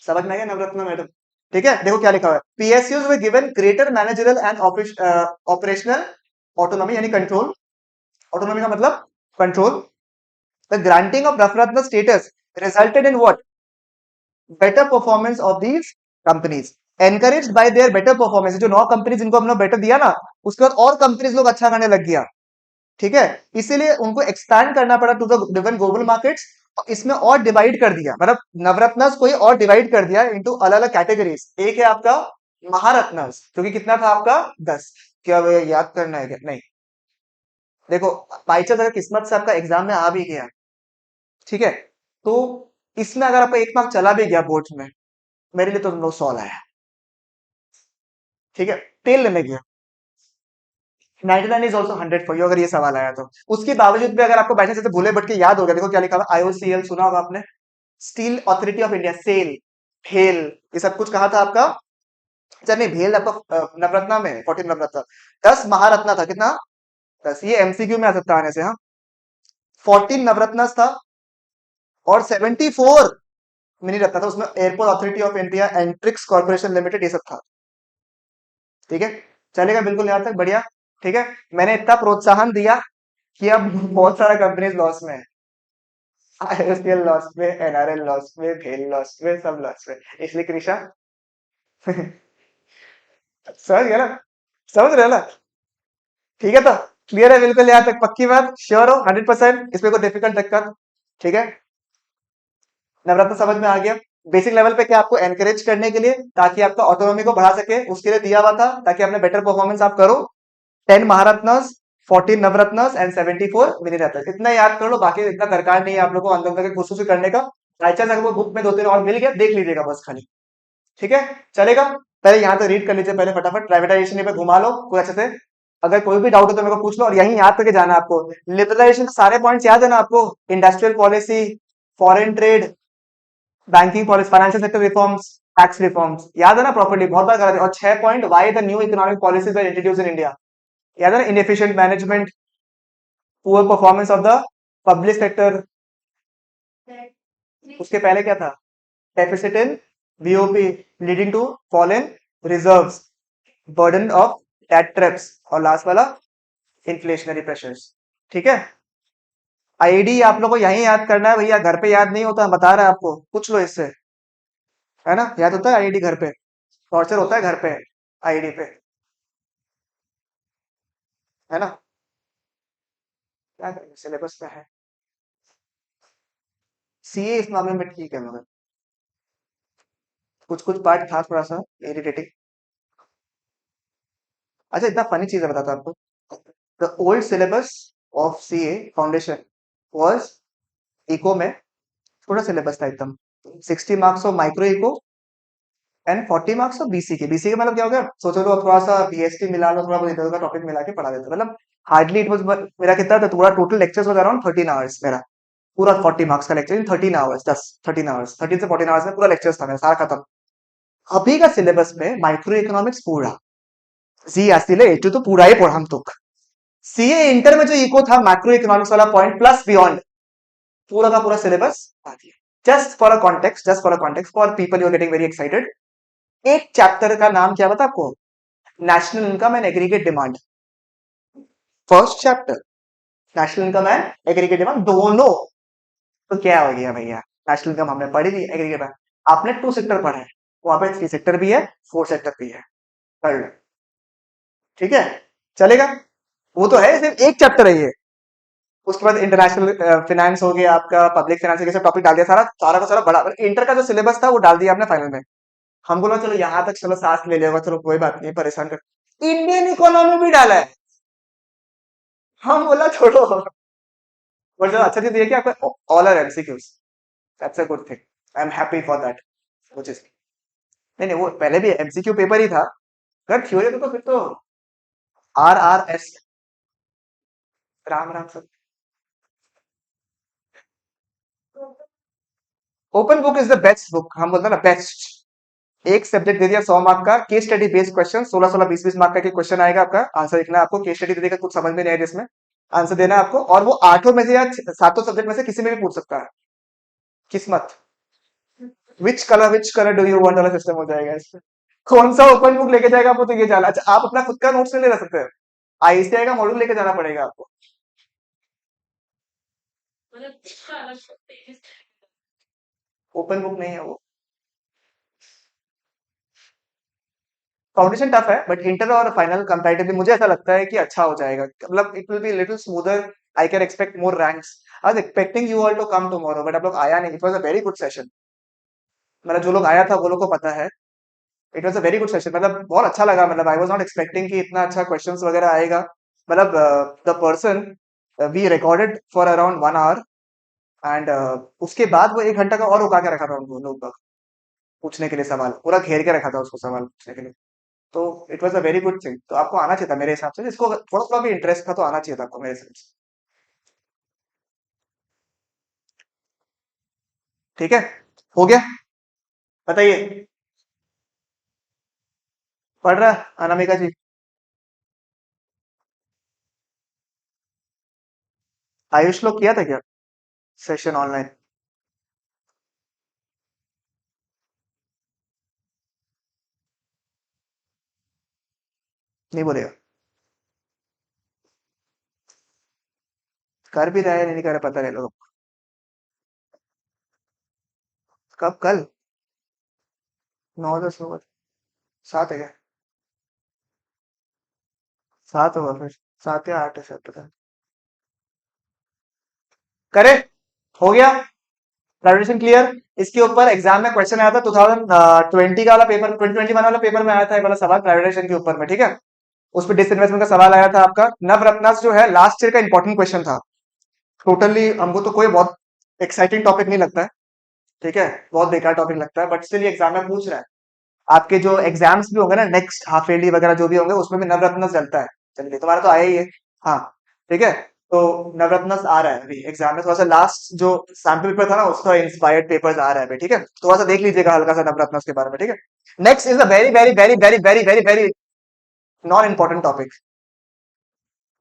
समझ में आ गया नवरत्न मैडम? ठीक है, देखो क्या लिखा हुआ है, PSUs way given greater managerial and operational autonomy, यानी कंट्रोल। ऑटोनॉमी का मतलब control. The granting of Ratna status resulted in what? Better performance of these companies. Encouraged by their better performance, जो 9 कंपनीज इनको हमने बेटर दिया ना, उसके बाद और कंपनीज लोग अच्छा करने लग गया। ठीक है, इसीलिए उनको एक्सपैंड करना पड़ा to the different global markets. इसमें और डिवाइड कर दिया, मतलब नवरत्नस को ही और डिवाइड कर दिया इनटू अलग अलग कैटेगरीज। एक है आपका महारत्नस, जो कि कितना था आपका 10। क्या भैया याद करना है क्या? नहीं, देखो बाई चांस अगर किस्मत से आपका एग्जाम में आ भी गया, ठीक है, तो इसमें अगर आपका 1 मार्क चला भी गया बोर्ड में, मेरे लिए तो नो सॉल आया। ठीक है, तेल लेने गया, 99 इज ऑल्सो 100 फॉर यू, अगर ये सवाल आया तो। उसके बावजूद भी अगर आपको बैठे से भूले भटके याद हो गया, देखो क्या लिखा हुआ, IOCL सुना होगा आपने, Steel Authority of India, SAIL, भेल, ये सब कुछ कहा था आपका। अच्छा नहीं, भेल आपका नवरत्ना में 14 नवरत्न, 10 महारत्ना था, कितना? 10। ये MCQ में आ सकता है आने से, हाँ। 14 नवरत्न था और 74 मिनी रत्न था, उसमें airport authority of India, Antrix corporation limited, ये सब था। ठीक है, चलेगा बिल्कुल यहाँ तक, बढ़िया। ठीक है, मैंने इतना प्रोत्साहन दिया कि अब बहुत सारा कंपनीज लॉस में है, IOCL लॉस में, NRL लॉस में, भेल लॉस में, सब लॉस में, इसलिए कृषा समझ गया ना? समझ रहे हो ना? ठीक है, तो क्लियर है बिल्कुल यहाँ तक, पक्की बात, श्योर हो 100%? इसमें कोई डिफिकल्ट दिक्कत? ठीक है, नवरत्न समझ में आ गया। बेसिक लेवल पे क्या, आपको एनकरेज करने के लिए, ताकि आपका ऑटोनॉमी को बढ़ा सके, उसके लिए दिया हुआ था, ताकि अपने बेटर परफॉर्मेंस आप करो। 10 महारत्नस, 14 नवरत्नस एंड 74 मिनी रत्न, इतना याद कर लो, बाकी इतना दरकार नहीं है आप लोग को अंदर अंदर के खुशी करने का। बाई चांस अगर वो बुक में 2-3 और मिल गया देख लीजिएगा बस खाली। ठीक है, चलेगा। पहले यहाँ तक रीड कर लीजिए पहले फटाफट, प्राइवेटाइजेशन पे घुमा लो कोई अच्छे से। अगर कोई भी डाउट हो तो मेरे को पूछ लो, और यही याद करके जाना है आपको। लिबरलाइजेशन के सारे पॉइंट्स याद है ना आपको? Industrial policy, foreign trade, banking policy, financial sector reforms, tax reforms, याद है ना प्रॉपर्ली? बहुत बार करा था। और 6 point, why the new economic policies are introduced in India, याद है ना? Inefficient management, poor performance of the public sector. उसके पहले क्या था? Deficit in BOP leading to fall in reserves, burden of debt traps, और लास्ट वाला inflationary pressures. ठीक है, आईडी आप लोगों को यहीं याद करना है भैया, घर पे याद नहीं होता, बता रहा है आपको, पूछ लो इससे। है ना, याद होता है आईडी घर पे? टॉर्चर होता है घर पे आईडी पे, है ना? क्या करेंगे, सिलेबस पे है। सीए इस मामले में ठीक है, मगर कुछ कुछ पार्ट था थोड़ा सा इरिटेटिंग। अच्छा, इतना फनी चीज है बताता हूँ आपको। The old syllabus of CA foundation was eco में, थोड़ा सिलेबस था एकदम। 60 marks of micro eco and 40 marks of BC K. BC K मतलब क्या हो गया, सोचो लो थोड़ा सा बीएसटी मिला लो, थोड़ा बहुत इधर का टॉपिक मिला के पढ़ा देते, मतलब हार्डली इट वाज। मेरा कितना था, पूरा total lectures was around 13 hours मेरा, पूरा 40 मार्क्स का लेक्चर इन 13 आवर्स, 10 13 आवर्स, 13 से 14 आवर्स में पूरा लेक्चर्स था मेरा सारा खत्म। अभी का सिलेबस में माइक्रो इकोनॉमिक्स पूरा, सी আসলে একটু तो पूरा ही पढ़ा हम तो। सीए इंटर में जो इको था मैक्रो इकोनॉमिक्स वाला पॉइंट प्लस बियॉन्ड, पूरा का पूरा सिलेबस आ दिया। Just for people you are getting very excited, एक चैप्टर का नाम क्या बता आपको? National income and aggregate demand. First chapter national income and aggregate demand दोनों। तो क्या हो गया भैया, नेशनल इनकम हमने पढ़ी थी, एग्रीगेट डिमांड आपने 2 सेक्टर पढ़ा है, वहां पे 3 सेक्टर भी है, 4 सेक्टर भी है, पढ़ लो। ठीक है, चलेगा। वो तो है, सिर्फ एक चैप्टर है ये। उसके बाद इंटरनेशनल फाइनेंस हो गया आपका, पब्लिक फाइनेंस के सब टॉपिक डाल दिया, सारा सारा का सारा बड़ा इंटर का जो सिलेबस था वो डाल दिया आपने फाइनल में। हम बोला चलो यहाँ तक, चलो सांस ले लेगा, चलो कोई बात नहीं, परेशान कर। इंडियन इकोनॉमी भी डाला है, हम बोला छोड़ो। और जो अच्छा चीज ये कि आपका all are MCQs, that's a good thing, I am happy for that. वो चीज नहीं नहीं, वो पहले भी एमसीक्यू पेपर ही था, अगर थ्योरी तो फिर तो RRS, राम राम सब। Open book is the best book, हम बोलते हैं ना बेस्ट। एक सब्जेक्ट दे दिया 100 मार्क का, case study based question, 16 16 20 20 mark का क्वेश्चन आएगा आपका, आंसर लिखना है आपको। केस स्टडी दे देगा, कुछ समझ में नहीं आया जिसमें, आंसर देना है आपको, और वो 8 में से या 7 सब्जेक्ट में से किसी में भी पूछ सकता है। किस्मत, which colour do you want वाला सिस्टम हो जाएगा इसमें। कौन सा ओपन बुक लेके जाएगा आपको, तो ये जाना। अच्छा, आप अपना खुद का नोट्स नहीं ले सकते हो, आईसीआई का मॉड्यूल लेके जाना पड़ेगा आपको। ओपन बुक नहीं है वो। फाउंडेशन टफ है, बट इंटर और फाइनल कंपैरेटिवली मुझे ऐसा लगता है कि अच्छा हो जाएगा, मतलब it will be little smoother. I can expect more ranks. I was expecting you all to come tomorrow, but आप लोग आया नहीं। It was a very good session, मतलब जो लोग आया था वो लोग को पता है। It was a very good session, मतलब बहुत अच्छा लगा, मतलब आई वाज नॉट एक्सपेक्टिंग कि इतना अच्छा क्वेश्चंस वगैरह आएगा। मतलब the person we recorded for around 1 hour, and उसके बाद वो 1 घंटा का और रुका के रखा था उनको लोग तक पूछने के लिए सवाल, पूरा घेर के रखा था उसको सवाल पूछने के लिए। तो it was a very good thing, तो आपको आना चाहिए था मेरे हिसाब से, जिसको थोड़ा थोड़ा भी इंटरेस्ट था तो आना चाहिए था आपको मेरे हिसाब से। ठीक है, हो गया। बताइए, पढ़ रहा है अनामिका जी? आयुष लोग किया था क्या सेशन ऑनलाइन? नहीं बोलेगा, कर भी रहा है नहीं कर रहा पता नहीं लोग। कब, कल? 9 10 होगा, 7 है क्या? 7 होगा फिर, 7 या 8 है शायद, पता नहीं। करे, हो गया। प्राइवेटेशन क्लियर। इसके ऊपर एग्जाम में क्वेश्चन आया था 2020 का वाला पेपर, 2021 वाला पेपर में आया था ये वाला सवाल प्राइवेटेशन के ऊपर में, ठीक है? उस पर डिसइन्वेस्टमेंट का सवाल आया था आपका। नवरत्नास जो है लास्ट ईयर का इंपॉर्टेंट क्वेश्चन था। टोटली हमको तो कोई बहुत एक्साइटिंग टॉपिक नहीं लगता है, ठीक है, बहुत बेकार टॉपिक लगता है बट स्टिल एग्जाम में पूछ रहा है। आपके जो एग्जाम्स भी होंगे ना नेक्स्ट हाफ ईयरली वगैरह जो भी होंगे उसमें भी नवरत्न चलता है। चलिए तुम्हारा तो आया ही है। हाँ ठीक है। तो नवरत्न आ रहा है अभी एग्जाम में, थोड़ा सा लास्ट जो सैम्पल पेपर था ना उसका इंस्पायर्ड पेपर्स आ रहा है अभी, ठीक है, थोड़ा सा देख लीजिएगा हल्का सा नवरत्न के बारे में, ठीक है। Next is a very very very very very very very non important topic,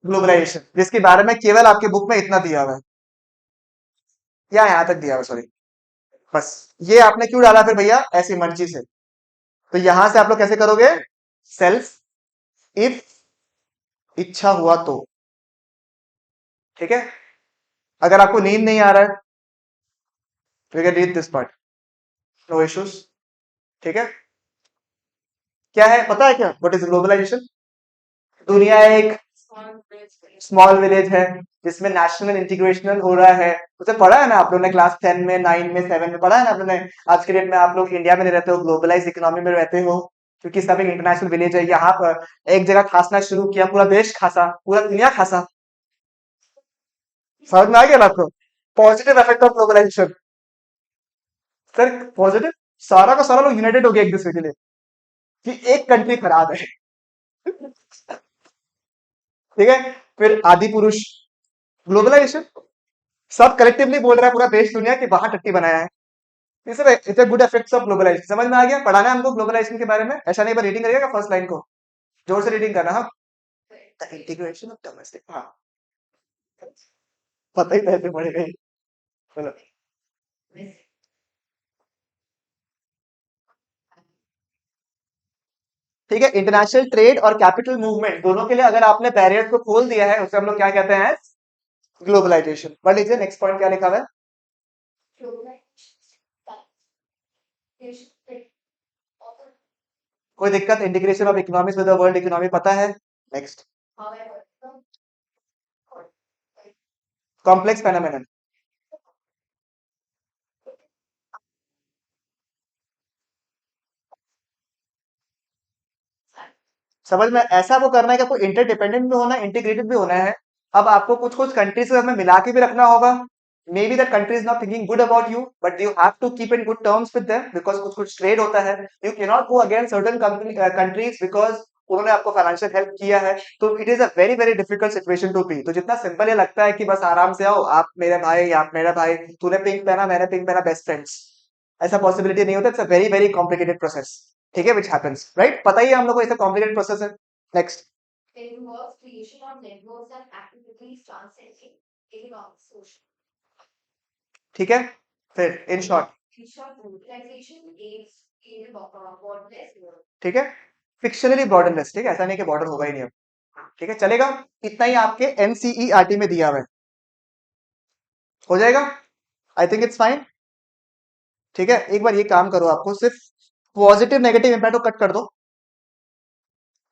globalisation, जिसके बारे में केवल आपके बुक में इतना दिया हुआ है, या यहाँ तक दिया हुआ, सॉरी। बस ये आपने क्यों डाला फिर भैया, ऐसी मर्जी से। तो यहां से आप लोग कैसे करोगे, सेल्फ, इफ, इच्छा हुआ तो, ठीक है। अगर आपको नींद नहीं आ रहा है तो you can read this part, no issues, ठीक है। क्या है पता है क्या, व्हाट इज ग्लोबलाइजेशन? दुनिया एक स्मॉल विलेज है जिसमें नेशनल इंटीग्रेशन हो रहा है। उसे पढ़ा है ना आप लोगों ने क्लास 10 में, 9 में, 7 में पढ़ा है ना आप लोगों ने। आज के डेट में आप लोग इंडिया में नहीं रहते हो, ग्लोबलाइज इकोनॉमी में रहते हो, क्योंकि सब एक इंटरनेशनल विलेज है। यहाँ पर एक जगह खांसना शुरू किया, पूरा देश खांसा, पूरा दुनिया खांसा। समझ में आ गया ना आपको, positive effect of globalisation. Sir positive, सारा का सारा लोग यूनाइटेड हो गया एक दूसरे के लिए, कि एक कंट्री खराब है। ठीक है। फिर आदि पुरुष, ग्लोबलाइजेशन, सब कलेक्टिवली बोल रहा है पूरा देश दुनिया कि वहां टट्टी बनाया है। ये सब it's good effects of globalisation. समझ में आ गया, पढ़ाना है हमको ग्लोबलाइजेशन के बारे में, ऐसा नहीं, पर रीडिंग करिएगा फर्स्ट लाइन को, जोर से रीडिंग करना। हाँ, द इंटीग्रेशन ऑफ डोमेस्टिक, हाँ पता ही कैसे पड़ेगा ये। चलो ठीक है। इंटरनेशनल ट्रेड और कैपिटल मूवमेंट दोनों के लिए अगर आपने बैरियर्स को खोल दिया है उसे हम लोग क्या कहते हैं, ग्लोबलाइजेशन। पढ़ लीजिए नेक्स्ट पॉइंट क्या लिखा हुआ है। कोई दिक्कत, integration of economics with the world economy पता है। नेक्स्ट, कॉम्प्लेक्स फेनोमेनन, समझ में, ऐसा वो करना है कि आपको इंटरडिपेंडेंट भी होना है, इंटीग्रेटेड भी होना है। अब आपको कुछ कुछ कंट्रीज से हमें मिला के भी रखना होगा। Maybe that country is not thinking good about you but you have to keep in good terms with them, because कुछ कुछ ट्रेड होता है। You can not go against certain countries because उन्होंने आपको फाइनेंशियल हेल्प किया है। तो it is a very very difficult situation to be. तो जितना सिंपल ये लगता है कि बस आराम से आओ, आप मेरे भाई, आप मेरा भाई, तूने पिंक पहना, मैंने पिंक पहना, बेस्ट फ्रेंड्स, ऐसा पॉसिबिलिटी नहीं होता। It's a very very complicated process, ठीक है, विच हैपेंस, राइट। पता ही है हम लोग को ऐसा कॉम्प्लिकेटेड प्रोसेस है। नेक्स्ट, ठीक है। फिर इन शॉर्ट, ठीक है, फिक्शनली बॉर्डरलेस, ठीक है, ऐसा नहीं कि बॉर्डर होगा ही नहीं अब, ठीक है, चलेगा। इतना ही आपके एनसीईआरटी में दिया हुआ है, हो जाएगा, आई थिंक इट्स फाइन। ठीक है, एक बार ये काम करो, आपको सिर्फ पॉजिटिव नेगेटिव इंपैक्ट को कट कर दो,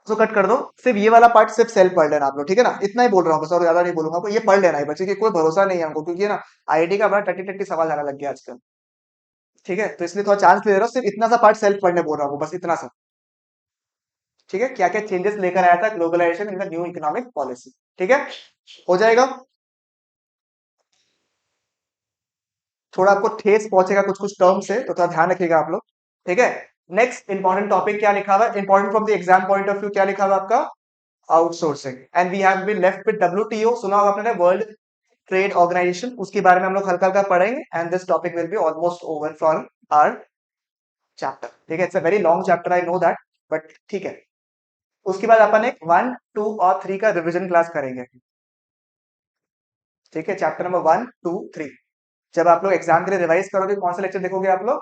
उसको कट कर दो, सिर्फ ये वाला पार्ट सिर्फ सेल पढ़ लेना आप लोग, ठीक है ना। इतना ही बोल रहा हूँ बस, और ज्यादा नहीं बोलूंगा आपको, ये पढ़ लेना है बच्चे की, कोई भरोसा नहीं है हमको, क्योंकि है ना आईआईटी का बड़ा टट्टी टट्टी सवाल आने लग गया आजकल, ठीक है। तो इसलिए थोड़ा चांस ले रहा हूँ, सिर्फ इतना सा पार्ट सेल्फ पढ़ने बोल रहा हूँ, बस इतना सा, ठीक है। क्या क्या चेंजेस लेकर आया था globalisation in the new economic policy, ठीक है, हो जाएगा। थोड़ा आपको ठेस पहुंचेगा कुछ कुछ टर्म से, तो थोड़ा ध्यान रखिएगा आप लोग, ठीक है। नेक्स्ट इंपॉर्टेंट टॉपिक क्या लिखा हुआ है, important from the exam point of view, क्या लिखा हुआ है आपका, outsourcing. And we have been left with WTO, सुना होगा आपने, वर्ल्ड ट्रेड ऑर्गेनाइजेशन, उसके बारे में हम लोग हल्का हल्का पढ़ेंगे। And this topic will be almost over for our chapter, ठीक है। It's a very long chapter, I know that, but ठीक है। उसके बाद अपन एक 1, 2 और 3 का रिविजन क्लास करेंगे, ठीक है। चैप्टर नंबर 1, 2, 3 जब आप लोग एग्जाम के लिए रिवाइज करोगे, कौन सा लेक्चर देखोगे आप लोग,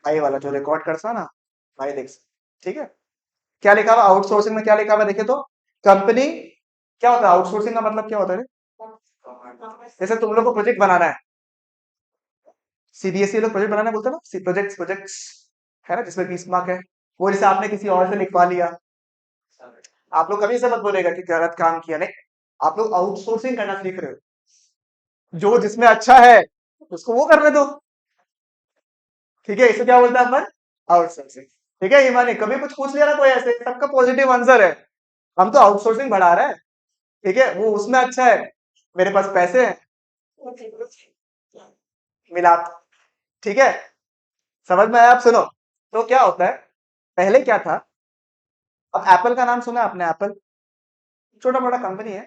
भाई वाला जो रिकॉर्ड करता ना, भाई देख, ठीक है। क्या लिखा हुआ आउटसोर्सिंग में, क्या लिखा हुआ देखिए तो, कंपनी, क्या होता है आउटसोर्सिंग का मतलब, क्या होता है रे? जैसे तुम लोग को प्रोजेक्ट बनाना है, सीबीएसई लोग प्रोजेक्ट बनाना बोलते हैं ना, प्रोजेक्ट्स प्रोजेक्ट्स, है ना, जिसमें 20 मार्क है, वो जैसे आपने किसी और से लिखवा लिया। आप लोग कभी ऐसा मत बोलेगा कि गलत काम किया, नहीं, आप लोग आउटसोर्सिंग करना सीख रहे हो, जो जिसमें अच्छा है उसको वो करने दो, ठीक है। इसे क्या बोलता है अपन, आउटसोर्सिंग, ठीक है। ये माने कभी कुछ पूछ लिया ना कोई ऐसे, सबका पॉजिटिव आंसर है, हम तो आउटसोर्सिंग बढ़ा रहे हैं, ठीक है, वो उसमें अच्छा है, मेरे पास पैसे हैं, मिला, ठीक है, समझ में आया? आप सुनो, तो क्या होता है, पहले क्या था, अब एप्पल का नाम सुना है आपने? एप्पल छोटा मोटा कंपनी है,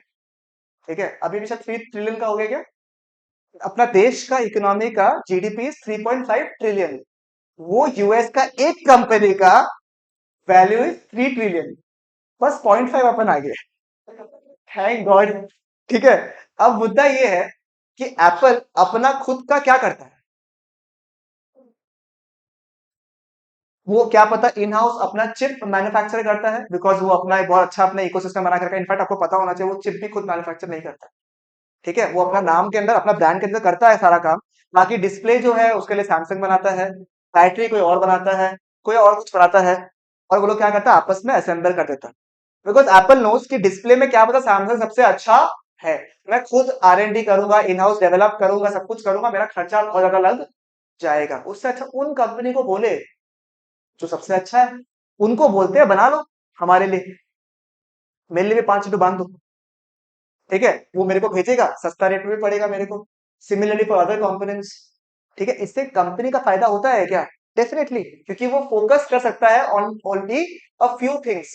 ठीक है, अभी भी शायद 3 ट्रिलियन का हो गया क्या? अपना देश का इकोनॉमी का जीडीपी 3.5 ट्रिलियन, वो यूएस का एक कंपनी का वैल्यू इज 3 ट्रिलियन, बस 0.5 अपन आ गए, थैंक गॉड। ठीक है, अब मुद्दा ये है कि एप्पल अपना खुद का क्या करता है, वो क्या पता इन हाउस अपना चिप मैन्युफैक्चर करता है, बिकॉज वो अपना एक बहुत अच्छा अपना इकोसिस्टम बना करके, इनफैक्ट आपको पता होना चाहिए वो चिप भी खुद मैन्युफैक्चर नहीं करता। ठीक है, वो अपना नाम के अंदर अपना ब्रांड के अंदर करता है सारा काम, बाकी डिस्प्ले जो है उसके लिए सैमसंग बनाता है, बैटरी कोई और बनाता है, कोई और कुछ बनाता है, और वो लोग क्या करता है आपस में असेंबल कर देता है, बिकॉज एप्पल नोस कि डिस्प्ले में क्या पता सैमसंग सबसे अच्छा है, मैं खुद R&D करूंगा, इन हाउस डेवलप करूंगा, सब कुछ करूंगा, मेरा खर्चा बहुत ज्यादा लग जाएगा, उससे अच्छा उन कंपनी को बोले जो सबसे अच्छा है, उनको बोलते हैं बना लो हमारे लिए, मेरे लिए भी 5 बांध दो, ठीक है, वो मेरे को भेजेगा, सस्ता रेट में भी पड़ेगा मेरे को, सिमिलरली फॉर अदर कंपोनेंट्स। ठीक है, इससे कंपनी का फायदा होता है क्या? डेफिनेटली, क्योंकि वो फोकस कर सकता है on only a few things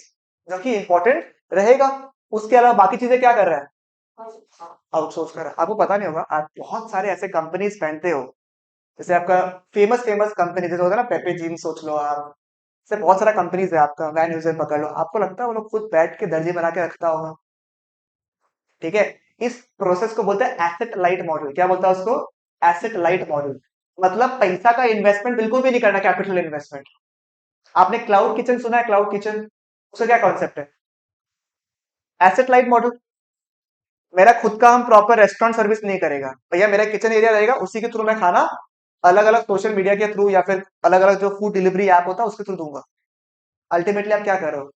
जो कि इंपॉर्टेंट रहेगा, उसके अलावा बाकी चीजें क्या कर रहा है, आउटसोर्स कर रहा है। आपको पता नहीं होगा, आप बहुत सारे ऐसे कंपनीज पहनते हो, जैसे आपका फेमस फेमस कंपनी जैसे होता है ना, पेपे जीन सोच लो आप, से बहुत सारा कंपनीज है, आपका वैन यूजर पकड़ लो, आपको लगता है वो लोग खुद बैठ के दर्जी बना के रखता होगा? ठीक है, इस प्रोसेस को बोलते हैं एसेट लाइट मॉडल। क्या बोलता है उसको? एसेट लाइट मॉडल, मतलब पैसा का इन्वेस्टमेंट बिल्कुल भी नहीं करना, कैपिटल इन्वेस्टमेंट। आपने क्लाउड किचन सुना है? क्लाउड किचन, उसका क्या कॉन्सेप्ट है? एसेट लाइट मॉडल, मेरा खुद का हम प्रॉपर रेस्टोरेंट सर्विस नहीं करेगा भैया, मेरा किचन एरिया रहेगा, उसी के थ्रू मैं खाना अलग अलग सोशल मीडिया के थ्रू या फिर अलग अलग जो फूड डिलीवरी ऐप होता है उसके थ्रू दूंगा। अल्टीमेटली आप क्या कर रहे हो?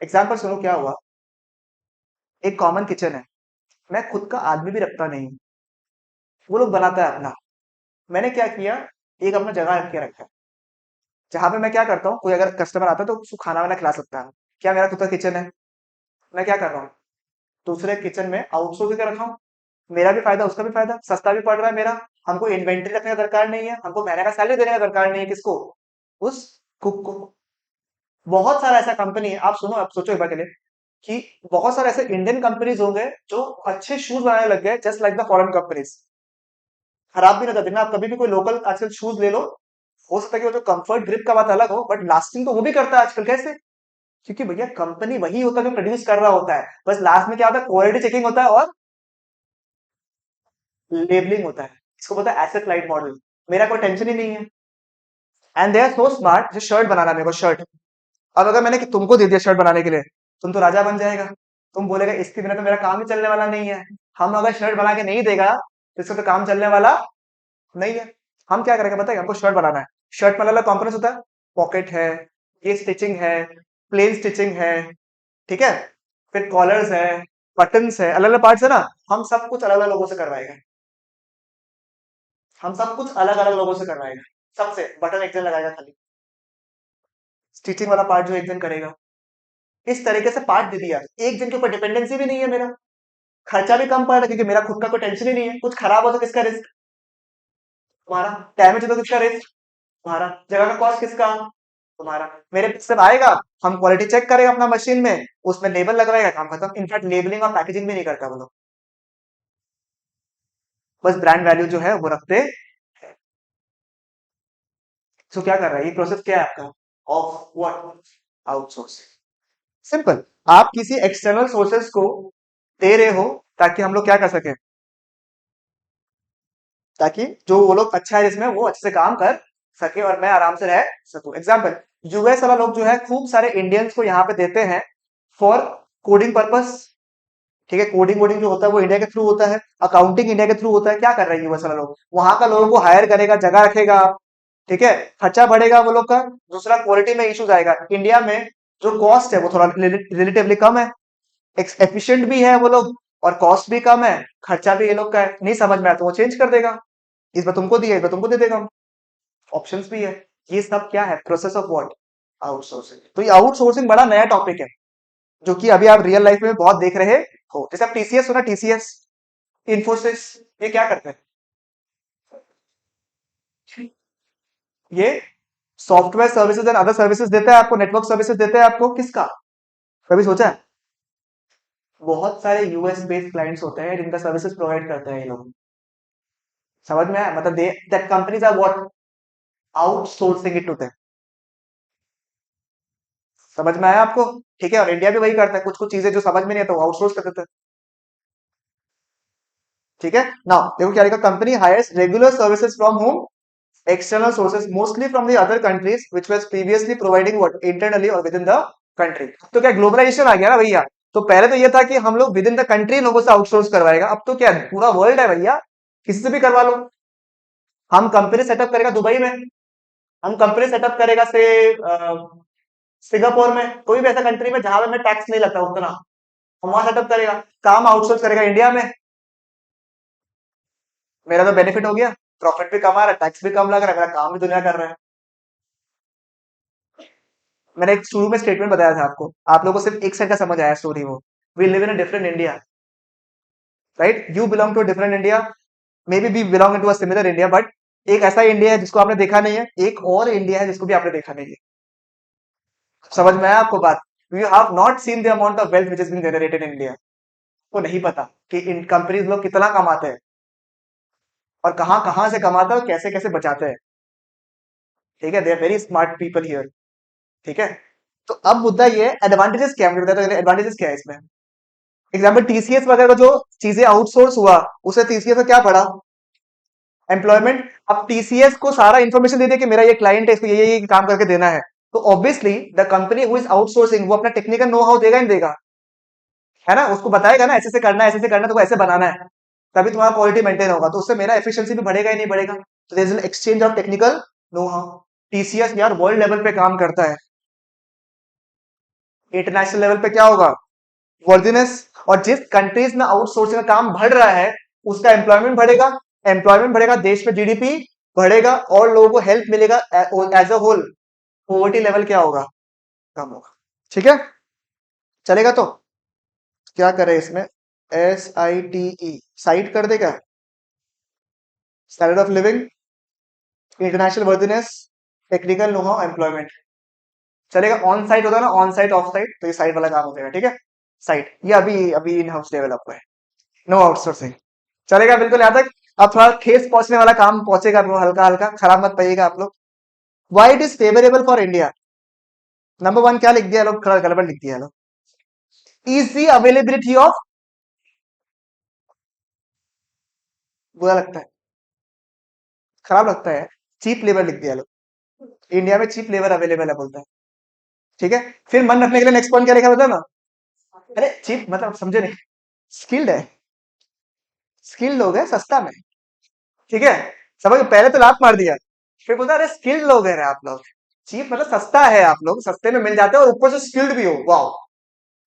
एग्जाम्पल सुनो क्या हुआ, एक कॉमन किचन है, मैं खुद का आदमी भी रखता नहीं हूँ, वो लोग बनाता है अपना, मैंने क्या किया, एक अपना जगह रख के रखा है, जहां पे मैं क्या करता हूँ, कोई अगर कस्टमर आता है तो उसको खाना वाना खिला सकता है, क्या मेरा खुद का किचन है? मैं क्या कर रहा हूँ, दूसरे किचन में आउटसोर्स करके रखा हूँ, मेरा भी फायदा उसका भी फायदा, सस्ता भी पड़ रहा है मेरा, हमको इन्वेंट्री रखने का दरकार नहीं है, हमको महीने का सैलरी देने का दरकार नहीं है, किसको? उस कुक को। बहुत सारा ऐसा कंपनी है, आप सुनो, आप सोचो एक बार के लिए कि बहुत सारे ऐसे इंडियन कंपनीज होंगे जो अच्छे शूज बनाने लग गए, just like the foreign companies, खराब भी नहीं होता, देखना आप कभी भी कोई लोकल आजकल शूज ले लो, हो सकता है कि वो जो कंफर्ट ग्रिप का बात अलग हो, बट लास्टिंग तो वो भी करता है आजकल। कैसे? क्योंकि भैया कंपनी वही होता है जो प्रोड्यूस कर रहा होता है, बस लास्ट में क्या होता है, क्वालिटी चेकिंग होता है और लेबलिंग होता है, इसको बोलता है एसेट लाइट मॉडल। मेरा कोई टेंशन ही नहीं है, and they are so smart, जो शर्ट बनाना है मेरे को, शर्ट, अब अगर मैंने कि तुमको दे दिया शर्ट बनाने के लिए, तुम तो राजा बन जाएगा, तुम बोलेगा इसके बिना तो मेरा काम ही चलने वाला नहीं है, हम अगर शर्ट बना के नहीं देगा तो इसका तो काम चलने वाला नहीं है। हम क्या करेंगे बताइए, हमको शर्ट बनाना है, शर्ट में अलग अलग कॉम्पोनेंट्स होता है, पॉकेट है, ये स्टिचिंग है, प्लेन स्टिचिंग है, ठीक है, फिर कॉलर्स है, बटन्स है, अलग अलग पार्ट्स है ना, हम सब कुछ अलग अलग लोगों से करवाएंगे, हम सब कुछ अलग अलग लोगों से करवाएंगे, सबसे बटन एक जन लगाएगा खाली, स्टिचिंग वाला पार्ट जो एक जन करेगा, इस तरीके से पार्ट दे दिया, एक जन के ऊपर डिपेंडेंसी भी नहीं है, मेरा खर्चा भी कम पड़ रहा है, क्योंकि मेरा खुद का कोई टेंशन ही नहीं है, कुछ खराब हो तो किसका रिस्क? तुम्हारा, डैमेज हो तो किसका रिस्क? तुम्हारा, जगह का कॉस्ट किसका? तुम्हारा। मेरे सिर्फ आएगा, हम क्वालिटी चेक करेगा अपना मशीन में, उसमें लेबल लगवाएगा, काम खत्म। इनफैक्ट लेबलिंग और पैकेजिंग भी नहीं करता वो लोग, बस ब्रांड वैल्यू जो है वो रखते हैं। सो क्या कर रहा है, ये प्रोसेस क्या है आपका, ऑफ व्हाट, आउटसोर्सिंग। सिंपल, आप किसी एक्सटर्नल सोर्सेस को दे रहे हो ताकि हम लोग क्या कर सके, ताकि जो वो लोग अच्छा है जिसमें वो अच्छे से काम कर सके और मैं आराम से रह सकूं। एग्जाम्पल, यूएस वाला लोग जो है खूब सारे इंडियंस को यहाँ पे देते हैं फॉर कोडिंग पर्पस, ठीक है, कोडिंग वोडिंग जो होता है वो इंडिया के थ्रू होता है, अकाउंटिंग इंडिया के थ्रू होता है, क्या कर रहे हैं यूएस वाला लोग, वहां का लोगों को हायर करेगा, जगह रखेगा, ठीक है, खर्चा बढ़ेगा वो लोग का, दूसरा क्वालिटी में इश्यूज आएगा, इंडिया में जो कॉस्ट है वो थोड़ा रिलेटिवली कम है, एफिशिएंट भी है वो लोग, और कॉस्ट भी कम है, खर्चा भी ये लोग का है, नहीं समझ में आया तो वो चेंज कर देगा, इस बार तुमको दिया, इस बार तुमको दे देगा, ऑप्शंस भी है। ये सब क्या है, प्रोसेस ऑफ व्हाट, आउटसोर्सिंग। तो ये आउटसोर्सिंग बड़ा नया टॉपिक है, जो कि अभी आप रियल लाइफ में बहुत देख रहे हो, जैसे आप टीसीएस सुना, टीसीएस, इन्फोसिस, ये क्या करते हैं, ये software services and other services देता है आपको, नेटवर्क सर्विसेज देता है आपको, किसका? कभी सोचा है? बहुत सारे यूएस बेस्ड क्लाइंट्स होते हैं जिनका सर्विसेज प्रोवाइड करते हैं ये लोग। समझ में आया? मतलब they that companies are what outsourcing it to them. समझ में आया आपको? ठीक है, और इंडिया भी वही करता है, कुछ कुछ चीजें जो समझ में नहीं है तो आउटसोर्स कर देते हैं। ठीक है, नाउ देखो क्या लिखा, company hires regular services from home external sources mostly from the other countries which was previously providing what internally or within the country। तो क्या ग्लोबलाइजेशन आ गया ना भैया। तो पहले तो ये था कि हम लोग विद इन द कंट्री लोगों से आउटसोर्स करवाएगा, अब तो क्या पूरा वर्ल्ड है भैया, किसी से भी करवा लो। हम कंपनी सेटअप करेगा दुबई में, हम कंपनी सेटअप करेगा से सिंगापुर में, कोई भी ऐसा कंट्री में जहां में टैक्स नहीं लगता उतना, हम वहां सेटअप करेगा, काम आउटसोर्स करेगा इंडिया में। मेरा तो बेनिफिट हो गया, प्रॉफिट भी कमा रहा है, टैक्स भी कम लग रहा है, मेरा काम भी दुनिया कर रहा है। मैंने एक शुरू में स्टेटमेंट बताया था आपको, आप लोगों को सिर्फ एक साइड का समझ आया स्टोरी वो। We live in a different India, right? You belong to different India, maybe we belong to a similar India, but एक ऐसा इंडिया है जिसको आपने देखा नहीं है, एक और इंडिया है जिसको भी आपने देखा नहीं है। समझ में आया आपको बात? You have not seen the amount of wealth which is being generated in India. को नहीं पता कि इन कंपनीज लोग कितना कमाते हैं और कहां कहां से कमाते हैं और कैसे कैसे बचाते हैं। ठीक है, they are very smart people here. ठीक है, तो अब मुद्दा ये एडवांटेजेस क्या है, मुझे बताया एडवांटेजेस क्या है इसमें। एग्जाम्पल टीसीएस वगैरह का जो चीजें आउटसोर्स हुआ, उसे टीसीएस का क्या पड़ा? एम्प्लॉयमेंट। अब टीसीएस को सारा इंफॉर्मेशन दे दिया कि मेरा ये क्लाइंट है, इसको ये काम करके देना है, तो obviously the company who is outsourcing वो अपना टेक्निकल नो हाउ देगा ही नहीं देगा, है ना? उसको बताएगा ना ऐसे से करना है, ऐसे से करना है, तो ऐसे बनाना है, तभी तुम्हारा क्वालिटी मेंटेन होगा, तो उससे मेरा एफिशिएंसी भी बढ़ेगा ही नहीं बढ़ेगा। तो there is an exchange of technical know how. TCS यार वर्ल्ड लेवल पे काम करता है, इंटरनेशनल लेवल पे क्या होगा? वर्दीनेस। और जिस कंट्रीज में आउटसोर्सिंग का काम बढ़ रहा है उसका एम्प्लॉयमेंट बढ़ेगा, एम्प्लॉयमेंट बढ़ेगा, देश में जीडीपी बढ़ेगा और लोगों को हेल्प मिलेगा, as a whole poverty level क्या होगा? कम होगा। ठीक है, चलेगा तो क्या करे इसमें, SITE साइट कर देगा, standard of living, international worthiness, technical know how, employment. चलेगा, ऑन साइट होता है ना, ऑन साइट ऑफ साइट, तो ये साइट वाला काम हो जाएगा। ठीक है, साइट ये अभी अभी इन हाउस डेवलप है, नो आउटसोर्सिंग। चलेगा बिल्कुल यहाँ तक। अब थोड़ा ठेस पहुंचने वाला काम पहुंचेगा आप लोग, हल्का हल्का, खराब मत पाइएगा आप लोग। Why it is favourable for India? Number one क्या लिख दिया लोग, थोड़ा गड़बड़ लिख दिया लोग। इजी अवेलेबिलिटी ऑफ, बुरा लगता है, खराब लगता है, चीप लेबर लिख दिया लोग। इंडिया में चीप लेबर अवेलेबल है बोलता है। ठीक है, फिर मन रखने के लिए नेक्स्ट पॉइंट क्या लिखा बता ना। अरे चीप मतलब समझे नहीं, स्किल्ड है, स्किल्ड लोग है सस्ता में। ठीक है, समझ, पहले तो लात मार दिया, फिर बोलता अरे स्किल्ड लोग हैं आप लोग। चीप मतलब सस्ता है, आप लोग सस्ते में मिल जाते हैं और ऊपर से स्किल्ड भी हो, वाह।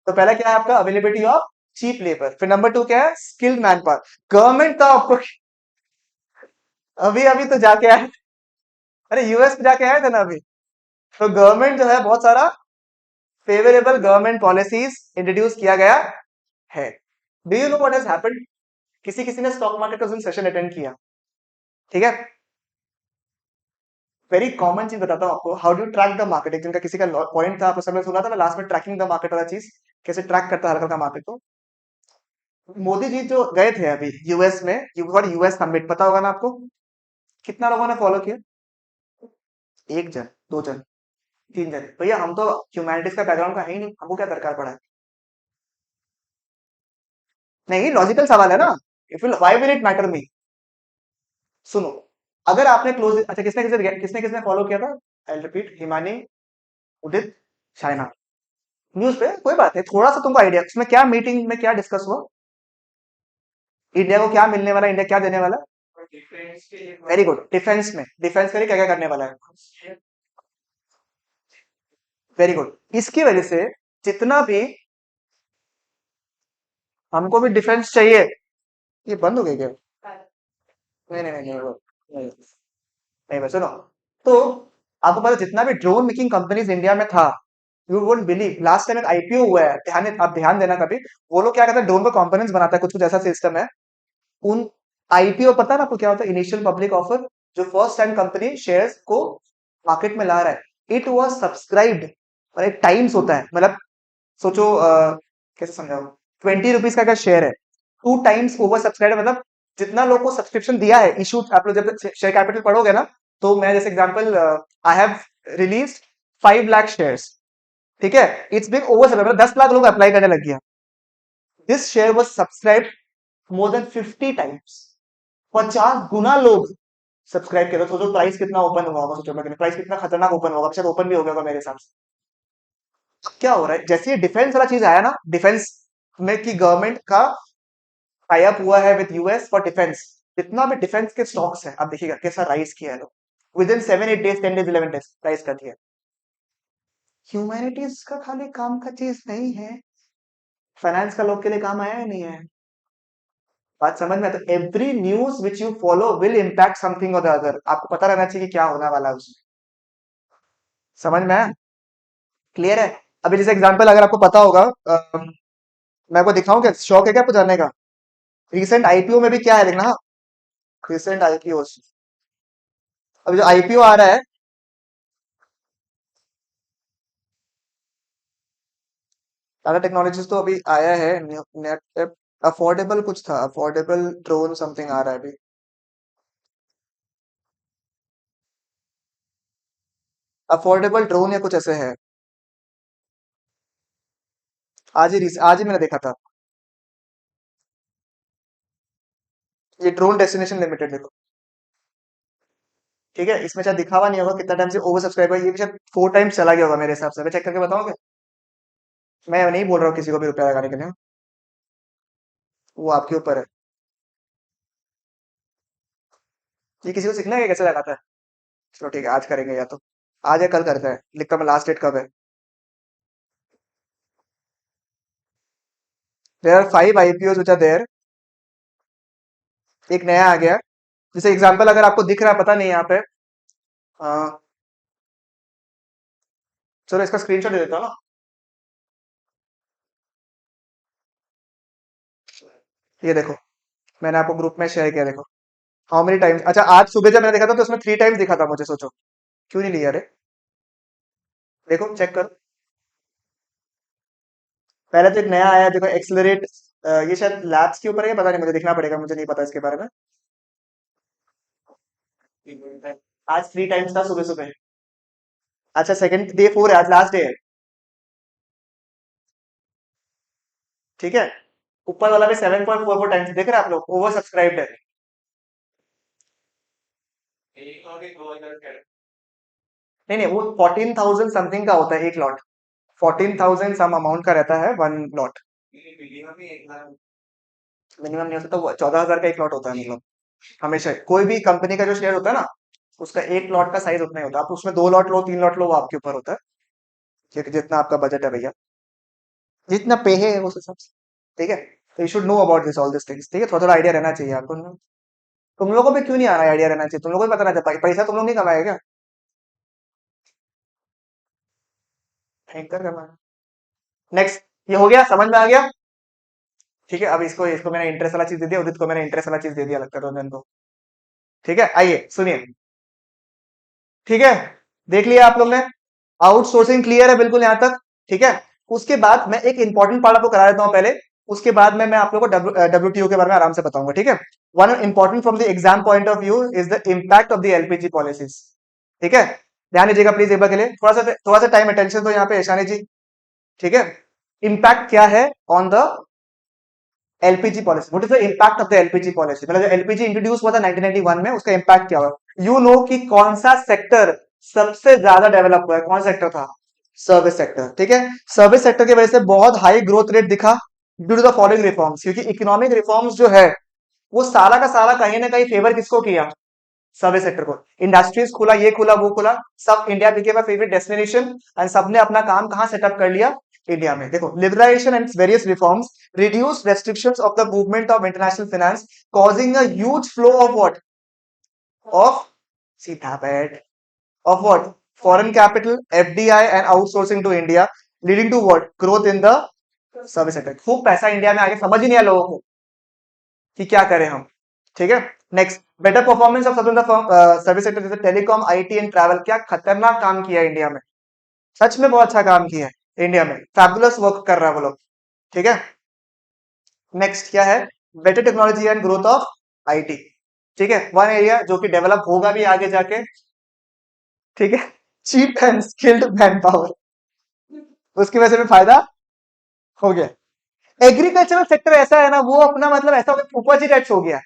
तो पहला क्या है आपका, अवेलेबिलिटी ऑफ चीप लेबर। फिर नंबर टू क्या है, स्किल्ड मैन पावर। गवर्नमेंट तो आपको अभी अभी तो जाके आए, अरे यूएस में जाके आए थे ना अभी। तो गवर्नमेंट जो है बहुत सारा फेवरेबल गवर्नमेंट पॉलिसीज इंट्रोड्यूस किया गया है। Do you know what has happened? किसी किसी ने स्टॉक मार्केट का सेशन अटेंड किया, ठीक है? वेरी कॉमन चीज बताता हूँ आपको, how do track the market. एक दिन का किसी का पॉइंट था, आपको सबने सुना था मैं लास्ट में, ट्रैकिंग द मार्केट वाला चीज, कैसे ट्रैक करता है हल्का हल्का मार्केट को। मोदी जी जो गए थे अभी यूएस में, यूएस समिट, पता होगा ना आपको, कितना लोगों ने फॉलो किया? एक जन, दो जन, तीन जन? भैया हम तो ह्यूमैनिटीज का बैकग्राउंड का है ही नहीं, हमको क्या दरकार पड़ा है? नहीं, लॉजिकल सवाल है ना, if will why will it matter me. सुनो, अगर आपने क्लोज, अच्छा किसने किसने फॉलो किया था? I repeat, Himani, Udit, Shaina. News पे कोई बात नहीं, थोड़ा सा तुमको आइडिया, उसमें क्या मीटिंग में क्या डिस्कस हुआ, इंडिया को क्या मिलने वाला, इंडिया क्या देने वाला? वेरी गुड, डिफेंस में, डिफेंस के लिए क्या क्या करने वाला है? Very good. इसकी वजह से जितना भी हमको भी डिफेंस चाहिए, ये बंद हो गया क्या? नहीं नहीं नहीं नहीं, नहीं, नहीं बस सुनो, तो आपको पता है, जितना भी ड्रोन मेकिंग कंपनीज इंडिया में था, you won't believe, last time एक आईपीओ हुआ है, आप ध्यान देना कभी, वो लोग क्या करते हैं, ड्रोन को कंपोनेंट्स बनाता है, कुछ कुछ ऐसा सिस्टम है। उन आईपीओ पता है ना आपको क्या होता है, इनिशियल पब्लिक ऑफर, जो फर्स्ट टाइम कंपनी शेयर्स को मार्केट में ला रहा है, इट वॉज सब्सक्राइब्ड। और एक टाइम्स होता है, मतलब सोचो कैसे समझाओ, 20 रुपीज का अगर शेयर है, 2 टाइम्स ओवर सब्सक्राइब, मतलब जितना लोग को सब्सक्रिप्शन दिया है इशू, आप लोग जब शेयर कैपिटल पढ़ोगे ना, तो मैं जैसे example, I have release 5 lakh shares, ठीक है, इट्स बिन ओवर सब्सक्राइब, मतलब 10 लाख लोग अप्लाई करने लग गया। This share was subscribe more than 50 times, 50 गुना लोग सब्सक्राइब किया। तो सोचो प्राइस कितना ओपन हुआ होगा, सोचो मैं प्राइस कितना खतरनाक ओपन होगा, शायद ओपन भी हो गया होगा मेरे हिसाब से। क्या हो रहा है, जैसे ये डिफेंस वाला चीज आया ना, डिफेंस में की गवर्नमेंट का टाई अप हुआ है विद यूएस फॉर डिफेंस, जितना भी डिफेंस के स्टॉक्स है, आप देखिएगा कैसा राइज किया है लोग, with in 7 8 days, 10 days, 11 days rise कर दिया। ह्यूमैनिटीज का खाली काम का चीज नहीं है, फाइनेंस का लोग के लिए काम आया ही नहीं है। बात समझ में, तो every news which you follow will impact something और द अदर, आपको पता रहना चाहिए कि क्या होने वाला है उसमें। समझ में आया? क्लियर है? अभी जैसे एग्जांपल अगर आपको पता होगा, मैं आपको दिखाऊं क्या, शौक है क्या आपको जानने का? रिसेंट आईपीओ में भी क्या है देखना, हाँ, रिसेंट आईपीओ, अभी जो आईपीओ आ रहा है, टाटा टेक्नोलॉजीज तो अभी आया है, नेट अफोर्डेबल कुछ था, अफोर्डेबल ड्रोन समथिंग आ रहा है अभी, अफोर्डेबल ड्रोन या कुछ ऐसे है। आज ही मैंने देखा था, ये ड्रोन डेस्टिनेशन लिमिटेड देखो, ठीक है, इसमें शायद दिखावा नहीं होगा कितना टाइम से ओवर सब्सक्राइबर, ये भी शायद 4 टाइम्स चला गया होगा मेरे हिसाब से, मैं चेक करके बताओगे, मैं नहीं बोल रहा हूँ किसी को भी रुपया लगाने के लिए, वो आपके ऊपर है, ये किसी को सीखना है कि कैसे लगाता है। चलो ठीक है, आज करेंगे, या तो आज या कल करते हैं, लिखता मैं लास्ट डेट कब है। There are 5 IPO which are there, एक नया आ गया, जैसे एग्जांपल अगर आपको दिख रहा है, पता नहीं यहाँ पे, चलो इसका स्क्रीनशॉट दे देता हूँ ना, ये देखो, मैंने आपको ग्रुप में शेयर किया, देखो हाउ मेनी टाइम्स, अच्छा आज सुबह जब मैंने देखा था तो उसमें 3 टाइम्स दिखा था मुझे, सोचो क्यों नहीं लिया रे, देखो चेक करो, पहले तो एक नया आया देखो, एक्सलरेट, ये शायद लैब्स के ऊपर है, पता नहीं, मुझे देखना पड़ेगा, मुझे नहीं पता इसके बारे में। आज 3 टाइम्स था सुबह सुबह, अच्छा सेकंड डे 4 है, आज लास्ट डे है, ठीक है, ऊपर वाला भी 7.44 टाइम्स, देख रहे हैं आप लोग, ओवर सब्सक्राइब्ड है। नहीं नहीं, वो 14,000 समथिंग का होता है एक लॉट, 14,000 सम अमाउंट का रहता है वन लॉट, मिनिमम नहीं हो सकता, वो 14,000 का एक लॉट होता है, मतलब हमेशा कोई भी कंपनी का जो शेयर होता है ना, उसका एक लॉट का साइज उतना ही होता है, आप उसमें 2 लॉट लो, 3 लॉट लो, वो आपके ऊपर होता है, क्योंकि जितना आपका बजट है भैया, जितना पे है उस हिसाब से, ठीक है, तो you should know about this all this things, ठीक है, थोड़ा थोड़ा आइडिया रहना चाहिए आपको। तुम लोगों को भी क्यों नहीं आ रहा है, आइडिया रहना चाहिए, तुम लोगों को भी पता रहता है, पैसा तुम लोग नहीं कमाए क्या, भयंकर कमाए। नेक्स्ट, ये हो गया, समझ में आ गया, ठीक है, अब इसको इसको मैंने इंटरेस्ट वाला चीज दे दिया, उदित को मैंने इंटरेस्ट वाला चीज दे दिया, लगता है रंजन को, ठीक है, आइए सुनिए, ठीक है, देख लिया आप लोग ने, आउटसोर्सिंग क्लियर है बिल्कुल यहां तक, ठीक है, उसके बाद मैं एक इंपॉर्टेंट पार्ट आपको करा देता हूं पहले, उसके बाद में मैं आप लोगों को डब्ल्यूटीओ के बारे में आराम से बताऊंगा, ठीक है। One important from the exam point of view is the impact of the LPG policies, ठीक है, ध्यान दीजिएगा प्लीज एक बार के लिए, थोड़ा सा टाइम अटेंशन दो यहाँ पे ईशानी जी, ठीक है। इम्पैक्ट क्या है on the LPG policy, what is the impact of the LPG policy, मतलब एलपीजी इंट्रोड्यूस हुआ था 1991 में, उसका इम्पैक्ट क्या हुआ, यू नो कि कौन सा सेक्टर सबसे ज्यादा डेवलप हुआ है, कौन सा सेक्टर था, सर्विस सेक्टर, ठीक है, सर्विस सेक्टर की वजह से बहुत हाई ग्रोथ रेट दिखा, due to the following reforms, क्योंकि इकोनॉमिक रिफॉर्म्स जो है वो सारा का सारा कहीं ना कहीं फेवर किसको किया, सर्विस सेक्टर को, इंडस्ट्रीज खुला, ये खुला वो खुला, सब India became a favourite destination, and सबने अपना काम कहां सेटअप कर लिया, इंडिया में। देखो, liberalisation and various reforms reduce restrictions of the movement of international finance, causing a huge flow of what, of सीधा बैठ, of what, foreign capital, FDI and outsourcing to India, leading to what, growth in the service sector, खूब पैसा India में आगे, समझ ही नहीं आया लोगों को कि क्या करें हम, ठीक है। Next, better performance of service sector जैसे टेलीकॉम, आईटी एंड ट्रैवल। क्या खतरनाक काम किया है इंडिया में, सच में बहुत अच्छा काम किया है इंडिया में, फैबुलस वर्क कर रहा है वो लोग। ठीक है, नेक्स्ट क्या है, better technology and growth of IT. ठीक है, वन एरिया जो कि डेवलप होगा भी आगे जाके। ठीक है, cheap and skilled manpower, उसकी वजह से भी फायदा हो गया। एग्रीकल्चरल सेक्टर ऐसा है ना, वो अपना मतलब ऐसा हो गया, फूफा जी टाइप्स हो गया।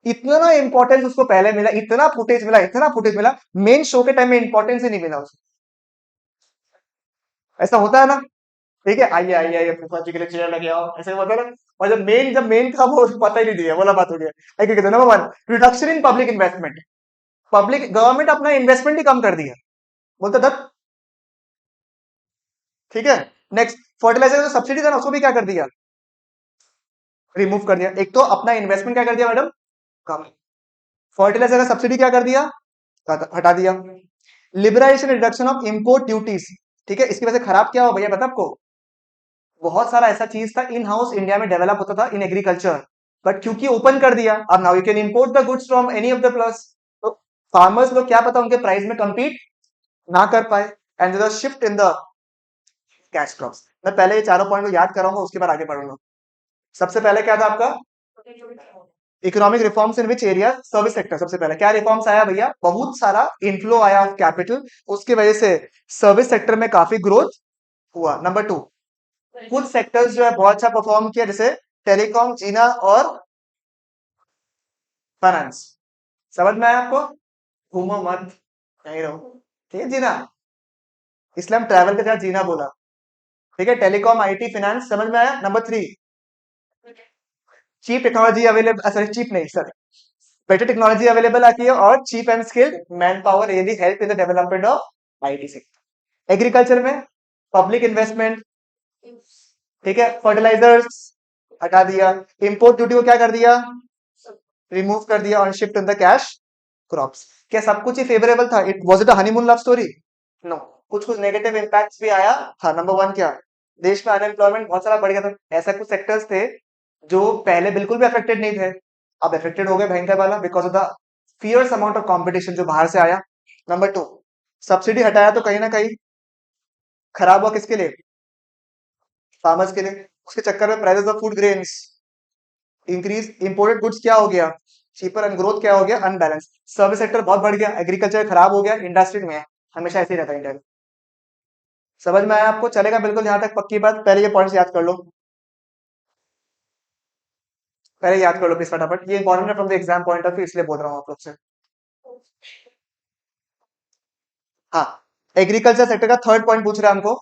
इतना ना इंपॉर्टेंस उसको पहले मिला, इतना फुटेज मिला, इतना फुटेज मिला, मेन शो के टाइम में इंपॉर्टेंस ही नहीं मिला उसको। ऐसा होता है ना, ठीक है, आइए आइए आइए फूफा जी के लिए चेयर लगे आओ, ऐसे होता है ना। और जब मेन था वो पता ही नहीं दिया, बोला बात हो गया। Number one, reduction in public investment. Public government अपना इन्वेस्टमेंट ही कम कर दिया, बोलते दत्त। ठीक है, नेक्स्ट, फर्टिलाइजर जो सब्सिडी था ना, उसको भी क्या कर दिया, रिमूव कर दिया। एक तो अपना इन्वेस्टमेंट क्या कर दिया मैडम, कम। फर्टिलाइजर का सब्सिडी क्या कर दिया, हटा दिया। Liberalisation reduction of import duties. ठीक है, इसकी वजह से खराब क्या हो भैया पता आपको, बहुत सारा ऐसा चीज था इन हाउस इंडिया में डेवलप होता था इन एग्रीकल्चर, बट क्योंकि ओपन कर दिया, अब now you can import the goods from any of the plus, तो फार्मर्स लोग क्या पता उनके प्राइस में compete ना कर पाए, and the shift in the cash crops. मैं पहले ये चारों पॉइंट को याद कराऊंगा, उसके बाद आगे बढ़ूंगा। सबसे पहले क्या था आपका, economic reforms in which area, service sector. सबसे पहले क्या रिफॉर्म्स आया भैया, बहुत सारा इनफ्लो आया ऑफ कैपिटल, उसकी वजह से सर्विस सेक्टर में काफी ग्रोथ हुआ। नंबर टू, कुछ सेक्टर्स जो है बहुत अच्छा परफॉर्म किया, जैसे टेलीकॉम, जीना और फाइनेंस। समझ में आया आपको, घूमो मत, यहीं रहो। ठीक है, जीना, इसलिए हम ट्रैवल के साथ जीना बोला। ठीक है, टेलीकॉम, आईटी, फाइनेंस, समझ में आया। Number three, cheap technology available, sorry cheap नहीं सर, बेटर टेक्नोलॉजी अवेलेबल आती है, और cheap and skilled manpower really help in the development of IT sector. Agriculture में पब्लिक इन्वेस्टमेंट, ठीक है, फर्टिलाइजर्स हटा दिया, इंपोर्ट ड्यूटी को क्या कर दिया, रिमूव कर दिया, और shift in the cash crops. क्या सब कुछ ही फेवरेबल था, it was it a honeymoon love story, no, कुछ कुछ नेगेटिव इंपैक्ट्स भी आया था। नंबर वन क्या, देश में अनएम्प्लॉयमेंट बहुत सारा बढ़ गया था, ऐसा कुछ सेक्टर्स थे जो पहले बिल्कुल भी अफेक्टेड नहीं थे, अब अफेक्टेड हो गए भयंकर वाला, because of the fierce amount of competition जो बाहर से आया। नंबर टू, सब्सिडी हटाया तो कहीं ना कहीं खराब हुआ किसके लिए, फार्मर्स के लिए, उसके चक्कर में prices of food grains increase, imported goods क्या हो गया चीपर, एंड ग्रोथ क्या हो गया अनबैलेंस। सर्विस सेक्टर बहुत बढ़ गया, एग्रीकल्चर खराब हो गया, इंडस्ट्री में है, हमेशा ऐसे ही रहता है इंडिया में। समझ में आया आपको, चलेगा बिल्कुल यहाँ तक, पक्की बात। पहले ये पॉइंट्स याद कर लो, पहले याद कर लो प्लीज फटाफट, ये इंपॉर्टेंट है from the exam point of view, इसलिए बोल रहा हूँ आप लोग से। हाँ, एग्रीकल्चर सेक्टर का थर्ड पॉइंट पूछ रहा है हमको,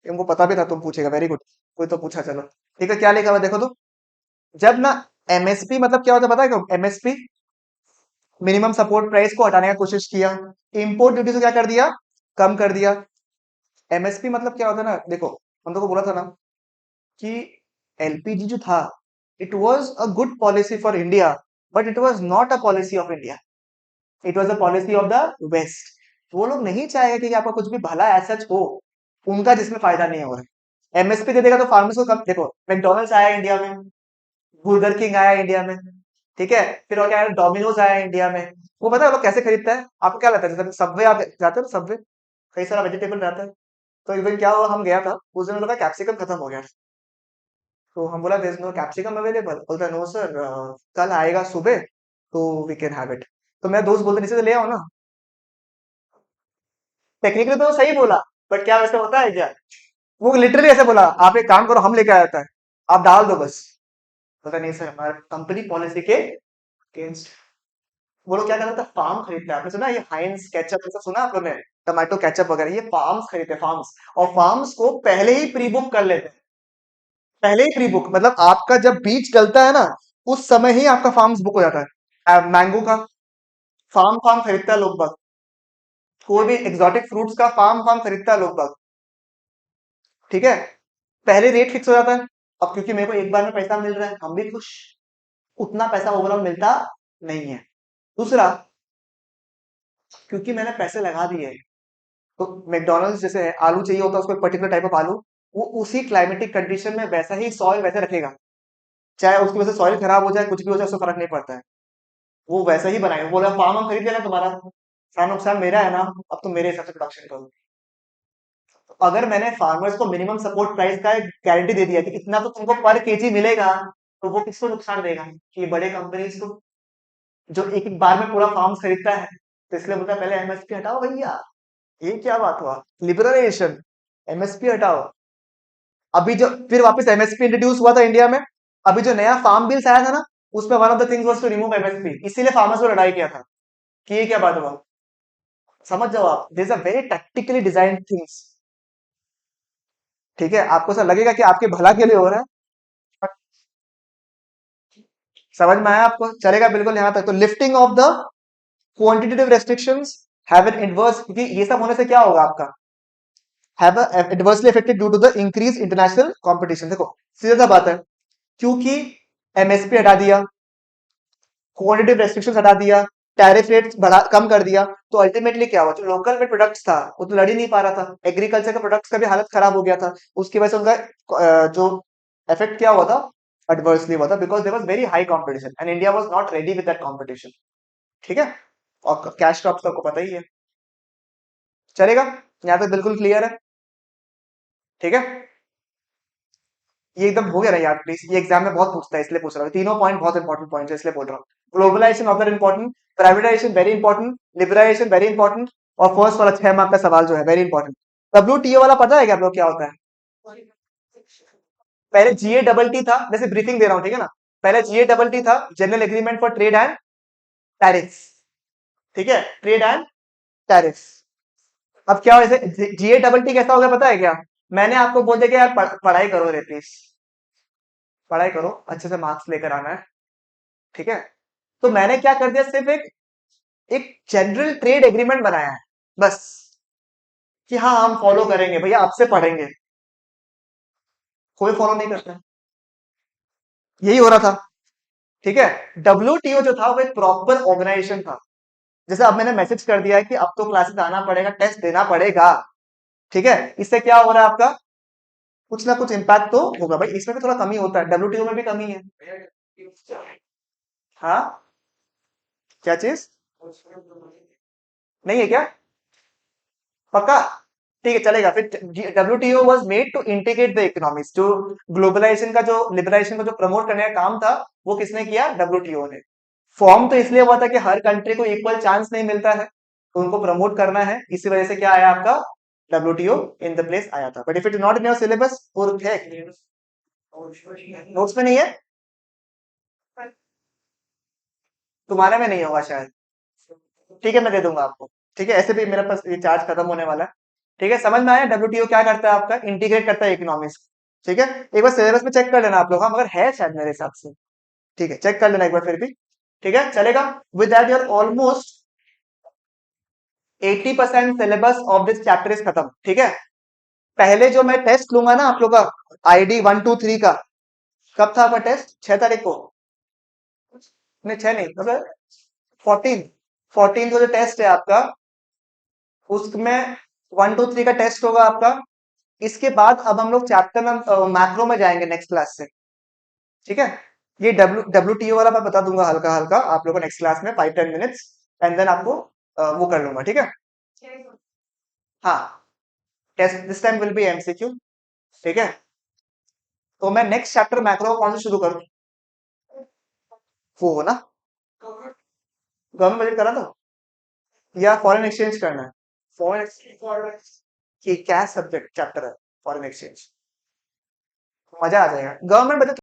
हमको पता भी था तुम पूछेगा, वेरी गुड, कोई तो पूछा, चलो ठीक है। क्या लिखा हुआ देखो तो, जब ना एमएसपी मतलब क्या होता है पता है क्या, एमएसपी मिनिमम सपोर्ट प्राइस को हटाने का कोशिश किया, इंपोर्ट ड्यूटी को क्या कर दिया, कम कर दिया। एमएसपी मतलब क्या होता है ना, देखो हम लोग को बोला था ना कि एलपीजी जो था, it was a good policy for India, but it was not a policy of India, it was a policy of the west. वो लोग नहीं चाहेंगे कि आपका कुछ भी भला ऐसा हो उनका जिसमें फायदा नहीं हो रहा है। एमएसपी दे देगा तो फार्मर्स को कब, देखो मैकडोनल्ड्स आया इंडिया में, बर्गर किंग आया इंडिया में, ठीक है, फिर और क्या आया, डोमिनोज आया इंडिया में। वो पता है वो लोग कैसे खरीदता है, आपको क्या लगता है, जैसे सबवे आप जाते हो ना, सबवे कई सारा वेजिटेबल रहता है, तो इवन क्या हुआ, हम गया था उस दिन, उन लोग का कैप्सिकम खत्म हो गया, तो हम बोला there is no capsicum available, बोलता नो सर, कल आएगा सुबह तो वी कैन हैव इट। तो मेरा दोस्त बोलते नीचे से ले आओ ना, टेक्निकली तो वो सही बोला, बट क्या वैसे होता है क्या, वो लिटरली ऐसे बोला, आप एक काम करो हम लेके आया था, आप डाल दो बस। पता नहीं सर, हमारे कंपनी पॉलिसी के अगेंस्ट। वो लोग क्या करते हैं, फार्म खरीदते हैं, आपने सुना ये हाइंस केचप, ऐसा सुना आप लोगों ने, टमाटो केचप वगैरह, ये फार्म्स खरीदते हैं, फार्म्स, और फार्म्स को पहले ही प्री बुक कर लेते हैं, पहले ही प्री बुक, मतलब आपका जब बीज गलता है ना, उस समय ही आपका फार्म्स बुक हो जाता है। मैंगो का फार्म फार्म खरीदता है लोग बाग, कोई भी एक्सोटिक फ्रूट्स का फार्म फार्म खरीदता है लोग बाग, ठीक है, पहले रेट फिक्स हो जाता है। अब क्योंकि मेरे को एक बार में पैसा मिल रहा है, हम भी खुश, उतना पैसा ओवरऑल मिलता नहीं है। दूसरा, क्योंकि मैंने पैसे लगा दिए, तो मैकडोनल्ड्स जैसे है, आलू चाहिए होता है उसको, एक पर्टिकुलर टाइप ऑफ आलू, वो उसी क्लाइमेटिक कंडीशन में वैसा ही सॉइल वैसे रखेगा, चाहे उसकी वजह से सॉइल खराब हो जाए, कुछ भी हो जाए, उसको फर्क नहीं पड़ता है। वो वैसा ही बनाएगा, बोला फार्म हम खरीद लेना तुम्हारा, सारा नुकसान मेरा है ना, अब तुम मेरे हिसाब से प्रोडक्शन करो। तो अगर मैंने फार्मर्स को मिनिमम सपोर्ट प्राइस का गारंटी दे दिया कि इतना तो तुमको पर केजी मिलेगा, तो वो किसको नुकसान देगा? कि बड़े कंपनीज को, जो एक एक बार में पूरा फार्म खरीदता है। तो इसलिए बोलता है पहले एमएसपी हटाओ भैया। ये क्या बात हुआ? लिबरलाइजेशन, एमएसपी हटाओ। अभी जो फिर वापस एमएसपी इंट्रोड्यूस हुआ था इंडिया में, अभी जो नया फार्म बिल्स आया था ना, उसमें one of the things was to remove MSP, इसीलिए फार्मर्स को लड़ाई किया था कि ये क्या बात हुआ। समझ जाओ आप, this are very tactically design things. ठीक है, आपको ऐसा लगेगा कि आपके भला के लिए हो रहा है, but समझ में आया आपको? चलेगा बिल्कुल यहां तक। तो lifting of the quantitative restrictions have an inverse, क्योंकि ये सब होने से क्या होगा आपका, have adversely affected due to the increased international competition। देखो सीधा सा बात है, क्योंकि एमएसपी हटा दिया, क्वांटिटेटिव रेस्ट्रिक्शंस हटा दिया, टैरिफ रेट्स बढ़ा कम कर दिया, तो अल्टीमेटली क्या हुआ, जो लोकल में प्रोडक्ट्स था वो तो लड़ ही नहीं पा रहा था, एग्रीकल्चर के प्रोडक्ट्स का भी हालत खराब हो गया था। उसकी वजह से उनका जो इफेक्ट क्या हुआ था, एडवर्सली हुआ था, because there was very high competition and India was not ready with that competition. ठीक है, और कैश क्रॉप्स तो आपको पता ही है। चलेगा, यहाँ तक बिल्कुल क्लियर है? ठीक है, ये एकदम हो गया ना यार प्लीज, ये एग्जाम में बहुत पूछता है इसलिए पूछ रहा हूँ, तीनों पॉइंट बहुत इंपॉर्टेंट पॉइंट है इसलिए बोल रहा हूँ। Globalisation of important, privatisation very important, liberalisation very important, और फर्स्ट वाला 6 मार्क का सवाल जो है वेरी इंपॉर्टेंट। डब्ल्यूटीओ वाला पता है क्या आप लोग क्या होता है? पहले जीए डबल टी था, जैसे ब्रीफिंग दे रहा हूँ ठीक है ना, पहले जीए डबल टी था, general agreement for trade and tariff. ठीक है, ट्रेड एंड टैरिफ। अब क्या हो, जैसे जीए डबल टी कैसा हो गया पता है क्या? मैंने आपको बोल दिया कि यार पढ़ाई करो रे प्लीज, पढ़ाई करो अच्छे से, मार्क्स लेकर आना है। ठीक है, तो मैंने क्या कर दिया, सिर्फ एक एक जनरल ट्रेड एग्रीमेंट बनाया है बस, कि हाँ हम फॉलो करेंगे भैया, आपसे पढ़ेंगे। कोई फॉलो नहीं करता है, यही हो रहा था। ठीक है, डब्ल्यूटीओ जो था वो एक प्रॉपर ऑर्गेनाइजेशन था। जैसे अब मैंने मैसेज कर दिया है कि अब तो क्लासेस आना पड़ेगा, टेस्ट देना पड़ेगा। ठीक है, इससे क्या हो रहा है आपका, कुछ ना कुछ इम्पैक्ट तो होगा भाई, इसमें भी थोड़ा कमी होता है, डब्ल्यूटीओ में भी कमी है। हाँ, क्या चीज नहीं है क्या? पक्का? ठीक है चलेगा फिर। WTO was made to integrate the economics, जो ग्लोबलाइजेशन का जो लिबराइजेशन का जो प्रमोट करने का काम था, वो किसने किया? डब्ल्यूटीओ ने। फॉर्म तो इसलिए हुआ था कि हर कंट्री को इक्वल चांस नहीं मिलता है, तो उनको प्रमोट करना है, इसी वजह से क्या आया आपका, डब्ल्यूटीओ इन द प्लेस आया था। But if it is not in your syllabus और है, नोट्स में नहीं है, तुम्हारे में नहीं होगा शायद। ठीक है, मैं दे दूंगा आपको। ठीक है, ऐसे भी मेरे पास ये चार्ज खत्म होने वाला है। ठीक है, समझ में आया? डब्ल्यूटीओ क्या करता है आपका, इंटीग्रेट करता है इकोनॉमिक्स। ठीक है, एक बार सिलेबस में चेक कर लेना आप लोग, हाँ मगर है शायद मेरे हिसाब से। ठीक है, चेक कर लेना एक बार फिर भी। ठीक है, चलेगा। With that your almost 80% syllabus of this chapter is खत्म। ठीक है, पहले जो मैं टेस्ट लूंगा ना आप लोग का, आईडी 1 2 3 का, कब था आपका टेस्ट? 6 तारीख को? नहीं 6 नहीं, मतलब 14 को जो टेस्ट है आपका, उसमें 1 2 3 का टेस्ट होगा आपका। इसके बाद अब हम लोग चैप्टर में मैक्रो में जाएंगे नेक्स्ट क्लास से। ठीक है, ये डब्ल्यू टी ओ वाला मैं बता दूंगा हल्का हल्का आप लोगों को नेक्स्ट क्लास में 5 10 मिनट्स, एंड देन आपको वो कर लूंगा। ठीक है, हाँ, test this time will be MCQ. ठीक है, तो मैं नेक्स्ट चैप्टर मैक्रो कौन से शुरू करूँ? वो हो ना, गवर्नमेंट बजट करा था, या फॉरेन एक्सचेंज करना है? फॉरेन एक्सचेंज की क्या सब्जेक्ट चैप्टर है? फॉरेन एक्सचेंज, मजा आ जाएगा। Government budget